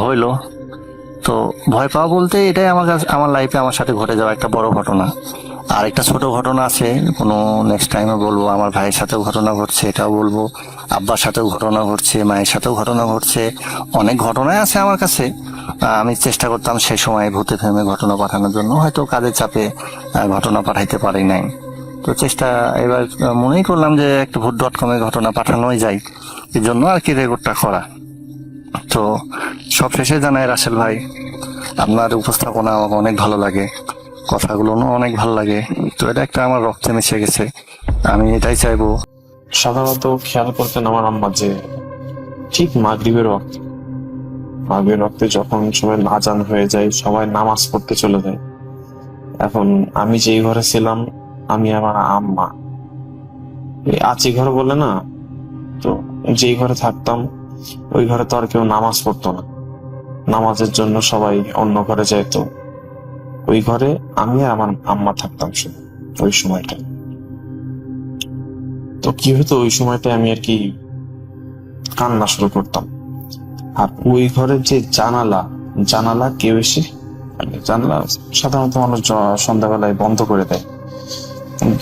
হইলো। তো ভয় পাওয়া বলতে এটাই আমার লাইফে আমার সাথে ঘটে যাওয়া একটা বড় ঘটনা। আর একটা ছোট ঘটনা আছে, কোনো নেক্সট টাইমে বলবো। আমার ভাইয়ের সাথেও ঘটনা ঘটছে, এটাও বলবো। আব্বার সাথেও ঘটনা ঘটছে, মায়ের সাথেও ঘটনা ঘটছে, অনেক ঘটনাই আছে আমার কাছে। আমি চেষ্টা করতাম সেই সময় ভূতে ফেমে ঘটনা পাঠানোর জন্য, হয়তো কাজের চাপে ঘটনা পাঠাইতে পারি নাই। তো চেষ্টা এবার মনেই করলাম যে একটা ভূত.com-এ ঘটনা পাঠানোই যায়, এই জন্য আর কি রেকর্ডটা করা। তো সব শেষে জানাই রাসেল ভাই, আপনার উপস্থাপনা আমার অনেক ভালো লাগে, কথাগুলো অনেক ভালো লাগে। তো এটা একটা আমার রক্তে মিশে গেছে, আমি এটাই চাইবো। সাধারণত খেয়াল করতেন আমার আম্মা যে ঠিক মাগরিবের রক্তে যখন সবাই আজান হয়ে যায়, সবাই নামাজ পড়তে চলে যায়। এখন আমি যেই ঘরে ছিলাম, আমি আমার আম্মা, এই আচি ঘর বলে না, তো যেই ঘরে থাকতাম ওই ঘরে তো আর কেউ নামাজ পড়তো না। নামাজের জন্য সবাই অন্য ঘরে যেত। ওই ঘরে আমি আর আমার আম্মা থাকতাম শুধু ওই সময়টা। তো কি হতো, ওই সময়টা আমি আর কি কান্না শুরু করতাম। আর ওই ঘরের যে জানালা কেউ এসে, জানলা সাধারণত মানুষ সন্ধ্যাবেলায় বন্ধ করে দেয়,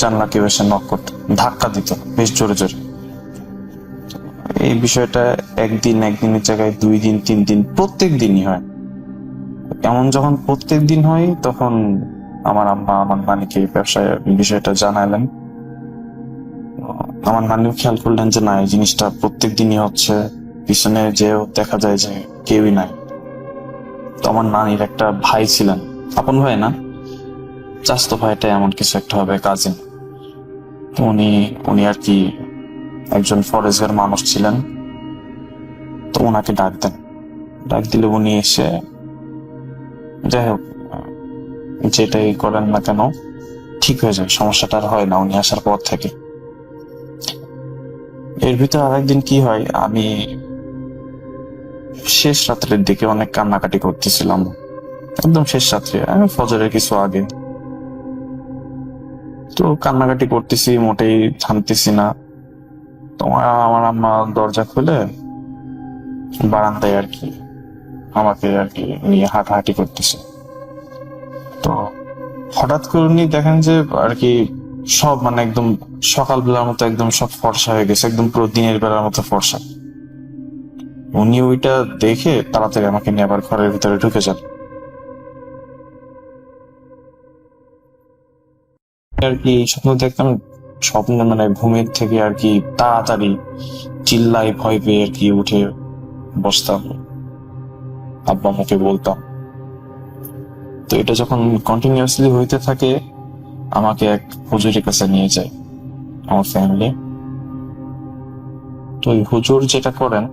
জানলা কেউ এসে নক করতো, ধাক্কা দিত বেশ জোরে জোরে। এই বিষয়টা একদিনের জায়গায় 2 দিন 3 দিন প্রত্যেক দিনই হয়। এমন যখন প্রত্যেক দিন হয়, তখন আমার আম্মা আমার নানিকে ব্যবসায় বিষয়টা জানালেন। আমার নানিও খেয়াল করলেন যে না, এই জিনিসটা প্রত্যেক দিনই হচ্ছে। পিছনে যেও দেখা যায় যে কেউই নাই। তো আমার নানির একটা ভাই ছিলেন, আপন ভাই না, চাচাতো ভাইটা এমন কিছু একটা হবে, কাজিন। তো উনি আর কি একজন ফরেস্টের মানুষ ছিলেন। তো ওনাকে ডাক দিলে উনি এসে, যাই হোক যেটাই করেন না কেন ঠিক হয়ে যায়, সমস্যাটা আর হয় না উনি আসার পর থেকে। এর ভিতরে আরেকদিন কি হয়, আমি শেষ রাত্রের দিকে অনেক কান্নাকাটি করতেছিলাম, একদম শেষ রাত্রে, আমি ফজরের কিছু আগে। তো কান্নাকাটি করতেছি, মোটেই থামতেছি না। তোমার আমার আম্মা দরজা খুলে বারান্দায় আর কি আমাকে আর কি নিয়ে হাঁটাহাঁটি করতেছে। তো হঠাৎ করে উনি দেখেন যে আর কি সব মানে একদম সকালবেলার মতো একদম সব ফর্সা হয়ে গেছে, একদম পুরো দিনের বেলার মতো ফর্সা। উনি ওইটা দেখে তাড়াতাড়ি আমাকে নিয়ে আবার ঘরের ভিতরে ঢুকে যান। আর কি স্বপ্ন দেখতাম, স্বপ্নে মানে ঘুমের থেকে আর কি তাড়াতাড়ি চিল্লাই ভয় পেয়ে আর কি উঠে বসতাম, আব্বা আমাকে বলতাম। তো এটা যখন কন্টিনিউয়াসলি হইতে থাকে, আমাকে এক হুজুরের কাছে নিয়ে যায় আমার ফ্যামিলি। তো ওই হুজুর যেটা করেন,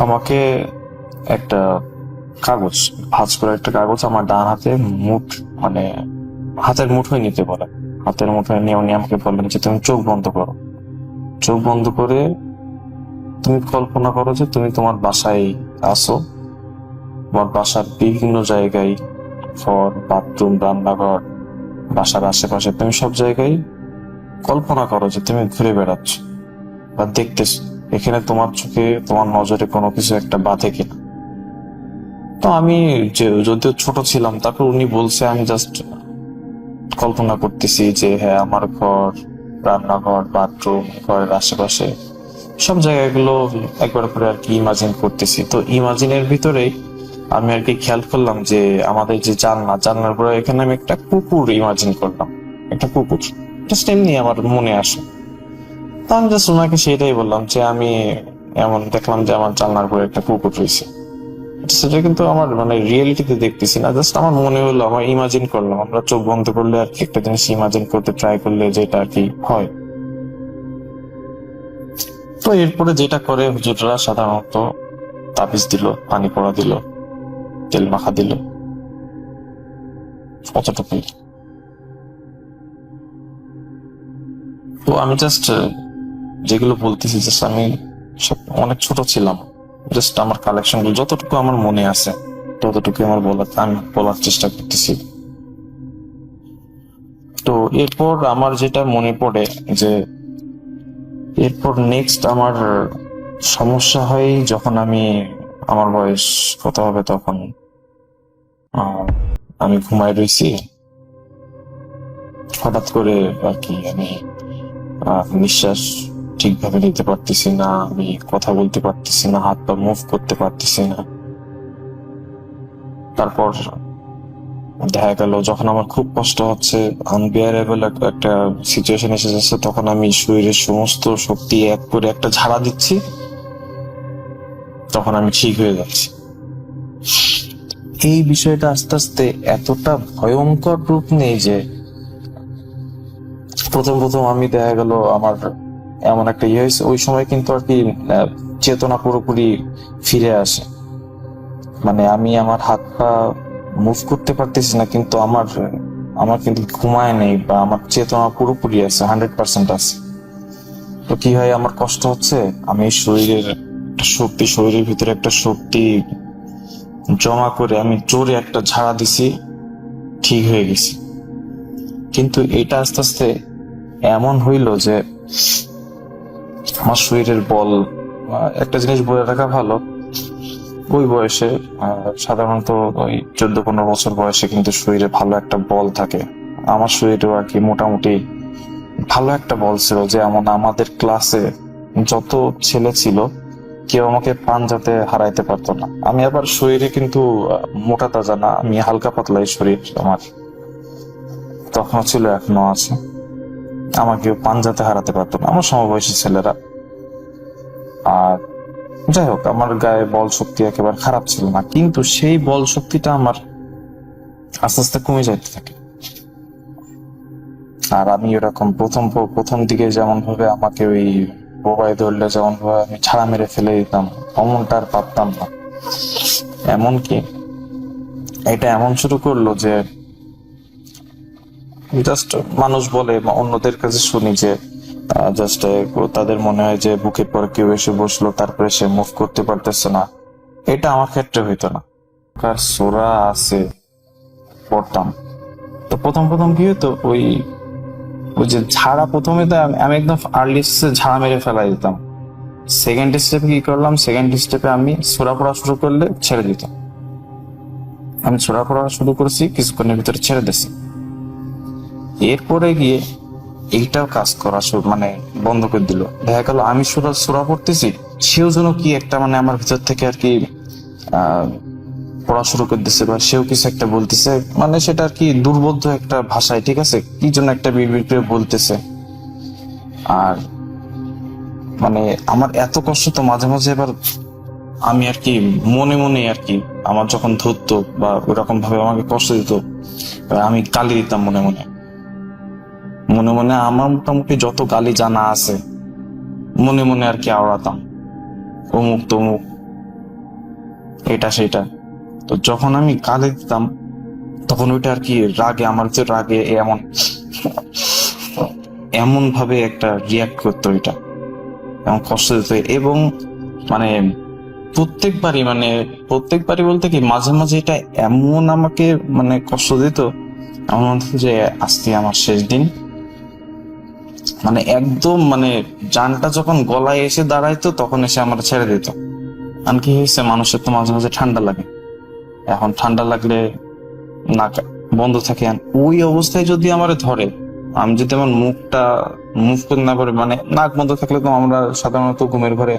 আমাকে একটা কাগজ, ভাঁজ করে একটা কাগজ আমার ডান হাতে মানে হাতের মুঠোয় নিতে বলে। হাতের মুঠোয় নিয়ে উনি আমাকে বললেন যে তুমি চোখ বন্ধ করো। চোখ বন্ধ করে তুমি কল্পনা করো যে তুমি তোমার বাসায় আসো। তোমার বাসার বিভিন্ন জায়গায়, ঘর, বাথরুম, রান্নাঘর, বাসার আশেপাশে তুমি সব জায়গায় কল্পনা করো যে তুমি ঘুরে বেড়াচ্ছ বা দেখতেছো, এখানে তোমার চোখে তোমার নজরে কোনো কিছু একটা বাধে কিনা। তো আমি যদিও ছোট ছিলাম, তারপর উনি বলছে, আমি জাস্ট কল্পনা করতেছি যে হ্যাঁ আমার ঘর, রান্নাঘর, বাথরুম, ঘরের আশেপাশে সব জায়গাগুলো একবার করে আর কি ইমাজিন করতেছি। তো ইমাজিনের ভিতরেই আমি আর কি খেয়াল করলাম যে আমাদের যে জানলার পরে এখানে আমি একটা কুকুর ইমাজিন করলাম, একটা কুকুর জাস্ট এমনি আমার মনে আসে। তো আমি জাস্ট ওনাকে সেটাই বললাম যে আমি এমন দেখলাম যে আমার জানলার পরে একটা কুকুর রয়েছে। সেটা কিন্তু আমার মানে রিয়েলিটিতে দেখতেছি না, জাস্ট আমার মনে হলো, আমার ইমাজিন করলাম। আমরা চোখ বন্ধ করলে আর কি একটা জিনিস ইমাজিন করতে ট্রাই করলে যেটা আর কি হয়। তো তো এরপরে যেটা করে হুজুররা সাধারণত তাবিজ দিল, পানি পড়া দিল, তেল মাখা দিল, অতটুকুই। তো আমি জাস্ট যেগুলো বলতেছি, জাস্ট আমি অনেক ছোট ছিলাম, জাস্ট আমার কালেকশন গুলো যতটুকু আমার মনে আছে ততটুকু আমি বলার চেষ্টা করতেছি। তো এরপর আমার যেটা মনে পড়ে যে এরপর নেক্সট আমার সমস্যা হয় যখন আমার বয়স কত হবে তখন, আমি ঘুমায় রইছি, হঠাৎ করে আর কি আমি নিঃশ্বাস ঠিকভাবে নিতে পারতেছি না, আমি কথা বলতে পারতেছি না, হাত পা মুভ করতে পারতেছি না। তারপর দেখা গেল যখন আমার খুব কষ্ট হচ্ছে, আনবিয়ারেবল একটা সিচুয়েশন এসে যাচ্ছে, তখন আমি শরীরের সমস্ত শক্তি এক করে একটা ঝাড়া দিচ্ছি, তখন আমি ঠিক হয়ে যাচ্ছি। এই বিষয়টা আস্তে আস্তে এতটা ভয়ঙ্কর রূপ নেই যে প্রথম আমি দেখা গেল আমার এমন একটা ইয়ে হয়েছে, ওই সময় কিন্তু আর কি চেতনা পুরোপুরি ফিরে আসে। মানে আমি আমার হাত পা মুভ করতে পারতেছি না, কিন্তু আমার কিন্তু ঘুমায় নেই, বা আমার চেতনা পুরোপুরি আছে, 100% আছে। তো কি হয়, আমার কষ্ট হচ্ছে, আমি শরীরের ভিতরে একটা শক্তি জমা করে আমি জোরে একটা ঝাড়া দিছি, ঠিক হয়ে গেছি। কিন্তু এটা আস্তে আস্তে এমন হইল যে আমার শরীরের বল, একটা জিনিস বলে রাখা ভালো, ওই বয়সে সাধারণত ওই 14-15 বছর বয়সে কিন্তু শরীরে ভালো একটা বল থাকে। আমার শরীরেও আর কি মোটামুটি ভালো একটা বল ছিল, যে এমন আমাদের ক্লাসে যত ছেলে ছিল কেউ আমাকে পাঞ্জাতে হারাইতে পারতো না। আমি আবার শরীরে কিন্তু মোটা তাজা না, আমি হালকা পাতলাই শরীর আমার, তখন ছিল, এখনো আছে। আমাকে পাঞ্জাতে হারাতে পারতো না আমার সমবয়সী ছেলেরা। আর যাই হোক, আমার গায়ে বল শক্তি একেবারে খারাপ ছিল না, কিন্তু সেই বল শক্তিটা আমার আস্তে আস্তে কমে যাইতে থাকে। আর আমি এরকম প্রথম দিকে যেমন ভাবে আমাকে ওই বোবায় ধরলে যেমন ভাবে আমি ছাড়া মেরে ফেলে দিতাম, অমনটা আর পারতাম না। এমনকি এটা এমন শুরু করলো যে জাস্ট মানুষ বলে বা অন্যদের কাছে শুনি যে জাস্ট তাদের মনে হয় যে বুকের পর কেউ এসে বসলো, তারপরে সে মুভ করতে পারতেছে না। এটা আমার ক্ষেত্রে হইতো না, কার সোরা আছে পড়তাম। তো প্রথম কি হতো, ওই যে ঝাড়া, প্রথমে তো আমি একদম আর্লি ঝাড়া মেরে ফেলাই দিতাম। সেকেন্ড স্টেপে কি করলাম, সেকেন্ড স্টেপে আমি সোরা পড়া শুরু করলে ছেড়ে দিতাম। আমি সোরা পড়া শুরু করেছি, কিছুক্ষণের ভিতরে ছেড়ে দিছি। এরপরে গিয়ে এইটাও কাজ করা মানে বন্ধ করে দিল। দেখা গেল আমি সোরা পড়তেছি, সেও যেন কি একটা মানে আমার ভিতর থেকে আর কি পড়া শুরু করে দিচ্ছে, বা সেও কিছু একটা বলতেছে, মানে সেটা আর কি দুর্বোধ্য একটা ভাষায়, ঠিক আছে, কি জন্য একটা বিড়বিড় করে বলতেছে। আর মানে আমার এত কষ্ট, তো মাঝে মাঝে এবার আমি আর কি মনে মনে আর কি, আমার যখন ধরতো বা ওরকম ভাবে আমাকে কষ্ট দিত, আমি গালি দিতাম মনে মনে আমার মোটামুটি যত গালি জানা আছে মনে মনে আর কি আওড়াতাম, অমুক তমুক, এটা সেটা। তো যখন আমি গালি দিতাম তখন ওইটা আর কি আমার যে রাগে এমন ভাবে একটা রিয়াক্ট করতো, ওইটা এমন কষ্ট দিত। এবং মানে প্রত্যেকবারই বলতে কি, মাঝে মাঝে এটা এমন আমাকে মানে কষ্ট দিত, এমন হতো যে আজকে আমার শেষ দিন, মানে একদম মানে জানটা যখন গলায় এসে দাঁড়াইতো তখন এসে আমার ছেড়ে দিত। আর কি হয়েছে, মানুষের তো মাঝে মাঝে ঠান্ডা লাগে, এখন ঠান্ডা লাগলে নাক বন্ধ থাকে, ওই অবস্থায় যদি আমার ধরে, আমি যদি আমার মুখটা মুভ করতে না পারি, মানে নাক বন্ধ থাকলে তো আমরা সাধারণত ঘুমের ঘরে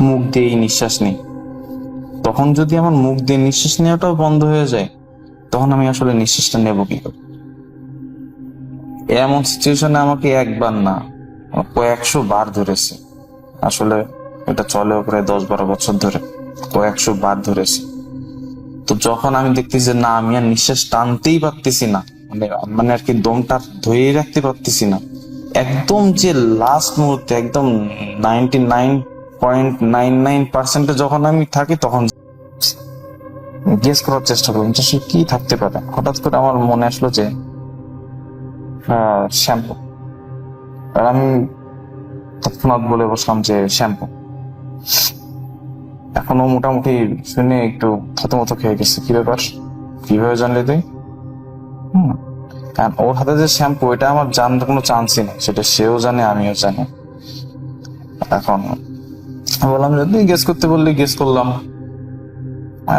মুখ দিয়েই নিঃশ্বাস নিই, তখন যদি আমার মুখ দিয়ে নিঃশ্বাস নেওয়াটাও বন্ধ হয়ে যায়, তখন আমি আসলে নিঃশ্বাসটা নেব কি করে? এমন সিচুয়েশনে আমাকে একবার না, কয়েকশো বার ধরেছে। আসলে এটা চলে প্রায় 10-12 বছর ধরে, কয়েকশো বার ধরেছে। তো যখন আমি দেখতেছি যে না, আমি আর নিঃশ্বাস টানতেই পারতেছি না, মানে আর কি দমটা ধরে রাখতে পারতেছি না, একদম যে লাস্ট মুহূর্তে, একদম 0.99% যখন আমি থাকি তখন গেস করার চেষ্টা করলাম যে আসলে কি থাকতে পারে। হঠাৎ করে আমার মনে আসলো যে শ্যাম্পু। আর আমি তৎক্ষণাৎ বলে বসলাম যে শ্যাম্পু। এখনো মোটামুটি শুনে একটু থতমত খেয়ে গেছে, কি ব্যাপার, কিভাবে জানলে তুই? কারণ ওর হাতে যে শ্যাম্পু, এটা আমার জানার কোনো চান্সই নেই, সেটা সেও জানে আমিও জানি। এখন বললাম যে তুই গেস করতে বললি, গেস করলাম।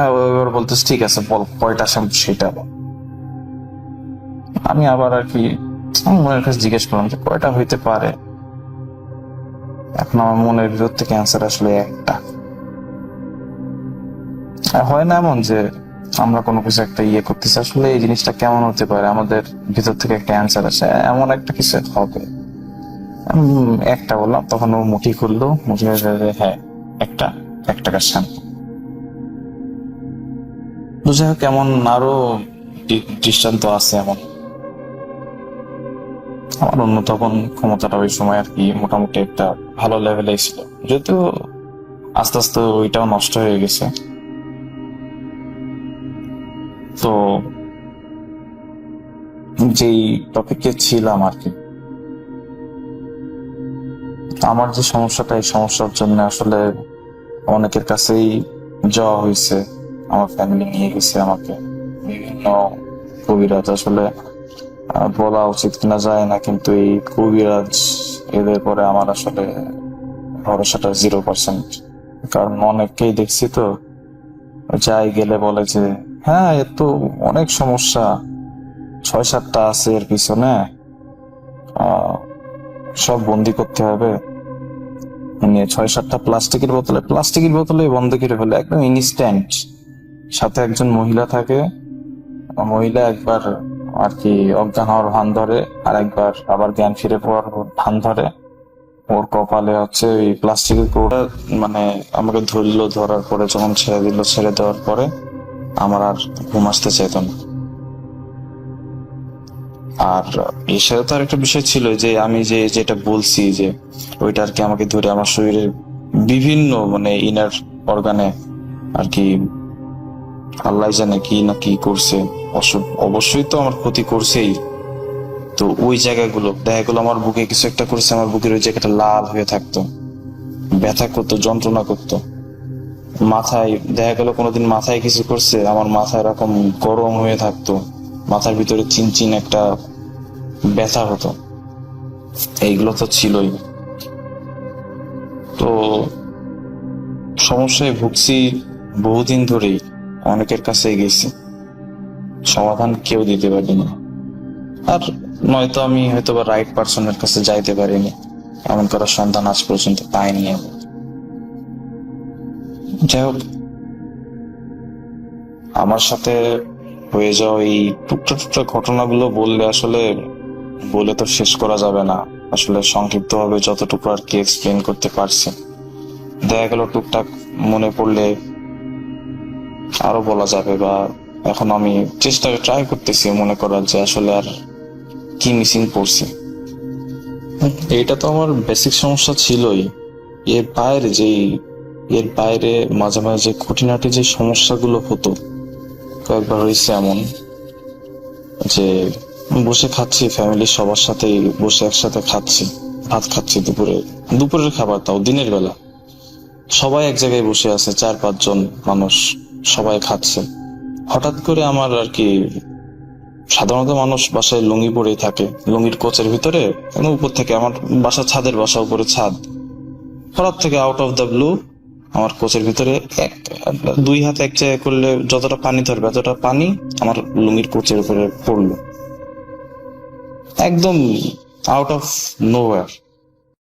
এবার বলতেছ ঠিক আছে বল কয়টা শ্যাম্পু সেটা বল। আমি আবার আর কি আমার মনের কাছে জিজ্ঞেস করলাম যে কয়টা হইতে পারে। এখন আমার মনের ভিতর থেকে অ্যান্সার আসলে একটা। হয় না এমন যে আমরা কোনো কিছু একটা করতেছি, আসলে এই জিনিসটা কেমন হতে পারে, আমাদের ভিতর থেকে একটা অ্যান্সার আসে এমন একটা কিছু হবে। একটা বললাম, তখন ও মুঠি খুললো, মুঠি হ্যাঁ একটা 1 টাকার শ্যাম্পু। যাই হোক, এমন আরো দৃষ্টান্ত আছে। এমন আমার অন্য তখন ক্ষমতাটা ওই সময় আর কি মোটামুটি একটা ভালো লেভেলে ছিল, যেহেতু আস্তে আস্তে ওইটাও নষ্ট হয়ে গেছে। তো যেই টপিকে ছিলাম আর কি, আমার যে সমস্যাটা, এই সমস্যার জন্য আসলে অনেকের কাছেই যাওয়া হয়েছে, আমার ফ্যামিলি নিয়ে গেছে আমাকে বিভিন্ন কবিরাজ। আসলে বলা উচিত কিনা যায় না, কিন্তু এই কবিরাজ এদের পরে আমার আসলে ভরসাটা 0%। কারণ অনেককেই দেখছি তো, যাই গেলে বলে যে হ্যাঁ এর তো অনেক সমস্যা, 6-7টা আছে এর পিছনে, সব বন্দি করতে হবে। 6-7টা প্লাস্টিকের বোতলে বন্ধ করে ফেলে একদম ইনস্ট্যান্ট। সাথে একজন মহিলা থাকে, মহিলা একবার আর কি অজ্ঞান হওয়ার ভান ধরে, আর একবার আবার জ্ঞান ফিরে পাওয়ার ভান ধরে। ওর কপালে হচ্ছে ওই প্লাস্টিকের কৌটা, মানে আমাকে ধরলো, ধরার পরে যখন ছেড়ে দিল, ছেড়ে দেওয়ার পরে আমার আর ঘুম আসতে চাইতো না। আর এর সাথে তো আরেকটা বিষয় ছিল যে আমি যেটা বলছি যে ওইটা আর কি আমাকে ধরে আমার শরীরের বিভিন্ন মানে ইনার অর্গানে আর কি আল্লাহ জানে কি না কি করছে, অবশ্যই তো আমার ক্ষতি করছেই। তো ওই জায়গাগুলো দেখা গেলো আমার বুকে কিছু একটা করছে, আমার বুকের ওই জায়গাটা লাল হয়ে থাকতো, ব্যথা করতো, যন্ত্রণা করতো। মাথায় দেখা গেল কোনোদিন মাথায় কিছু করছে, আমার মাথা এরকম গরম হয়ে থাকতো, মাথার ভিতরে চিনচিন একটা ব্যথা হতো। এইগুলো তো ছিলই। তো সমস্যায় ভুগছি বহুদিন ধরেই, অনেকের কাছে গেছি, সমাধান কেউ দিতে পারিনি। আর নয়তো আমি হয়তো বা রাইট পার্সনের কাছে যাইতে পারিনি, এমন করার সন্ধান আজ পর্যন্ত পাইনি। যাই হোক, আমার সাথে হয়ে যাওয়া এই টুকটা ঘটনাগুলো বললে আসলে বলে তো শেষ করা যাবে না। আসলে সংক্ষিপ্ত ভাবে যতটুকু আর কি এক্সপ্লেন করতে পারছি, দেখা গেল টুকটাক মনে পড়লে আরো বলা যাবে, বা এখন আমি ট্রাই করতেছি মনে করার যে আসলে আর কি মিসিং পড়ছি। এইটা তো আমার বেসিক সমস্যা ছিলই, এর বাইরে মাঝে মাঝে যে খুঁটিনাটি যে সমস্যাগুলো হতো। কয়েকবার হয়েছে এমন যে বসে খাচ্ছি, ফ্যামিলির সবার সাথে বসে একসাথে খাচ্ছি, ভাত খাচ্ছি, দুপুরের খাবার, তাও দিনের বেলা। সবাই এক জায়গায় বসে আছে, 4-5 জন মানুষ, সবাই খাচ্ছে। হঠাৎ করে আমার আর কি, সাধারণত মানুষ বাসায় লুঙ্গি পরেই থাকে, লুঙ্গির কোচের ভিতরে, উপর থেকে, আমার বাসা ছাদের বাসা, উপরে ছাদ, হঠাৎ থেকে আউট অফ দ্য ব্লু আমার কোচের ভিতরে 2 হাত এক জায়গায় করলে যতটা পানি ধরবে এতটা পানি আমার লুঙ্গির কোচের উপরে পড়লো, একদম আউট অফ নোওয়্যার।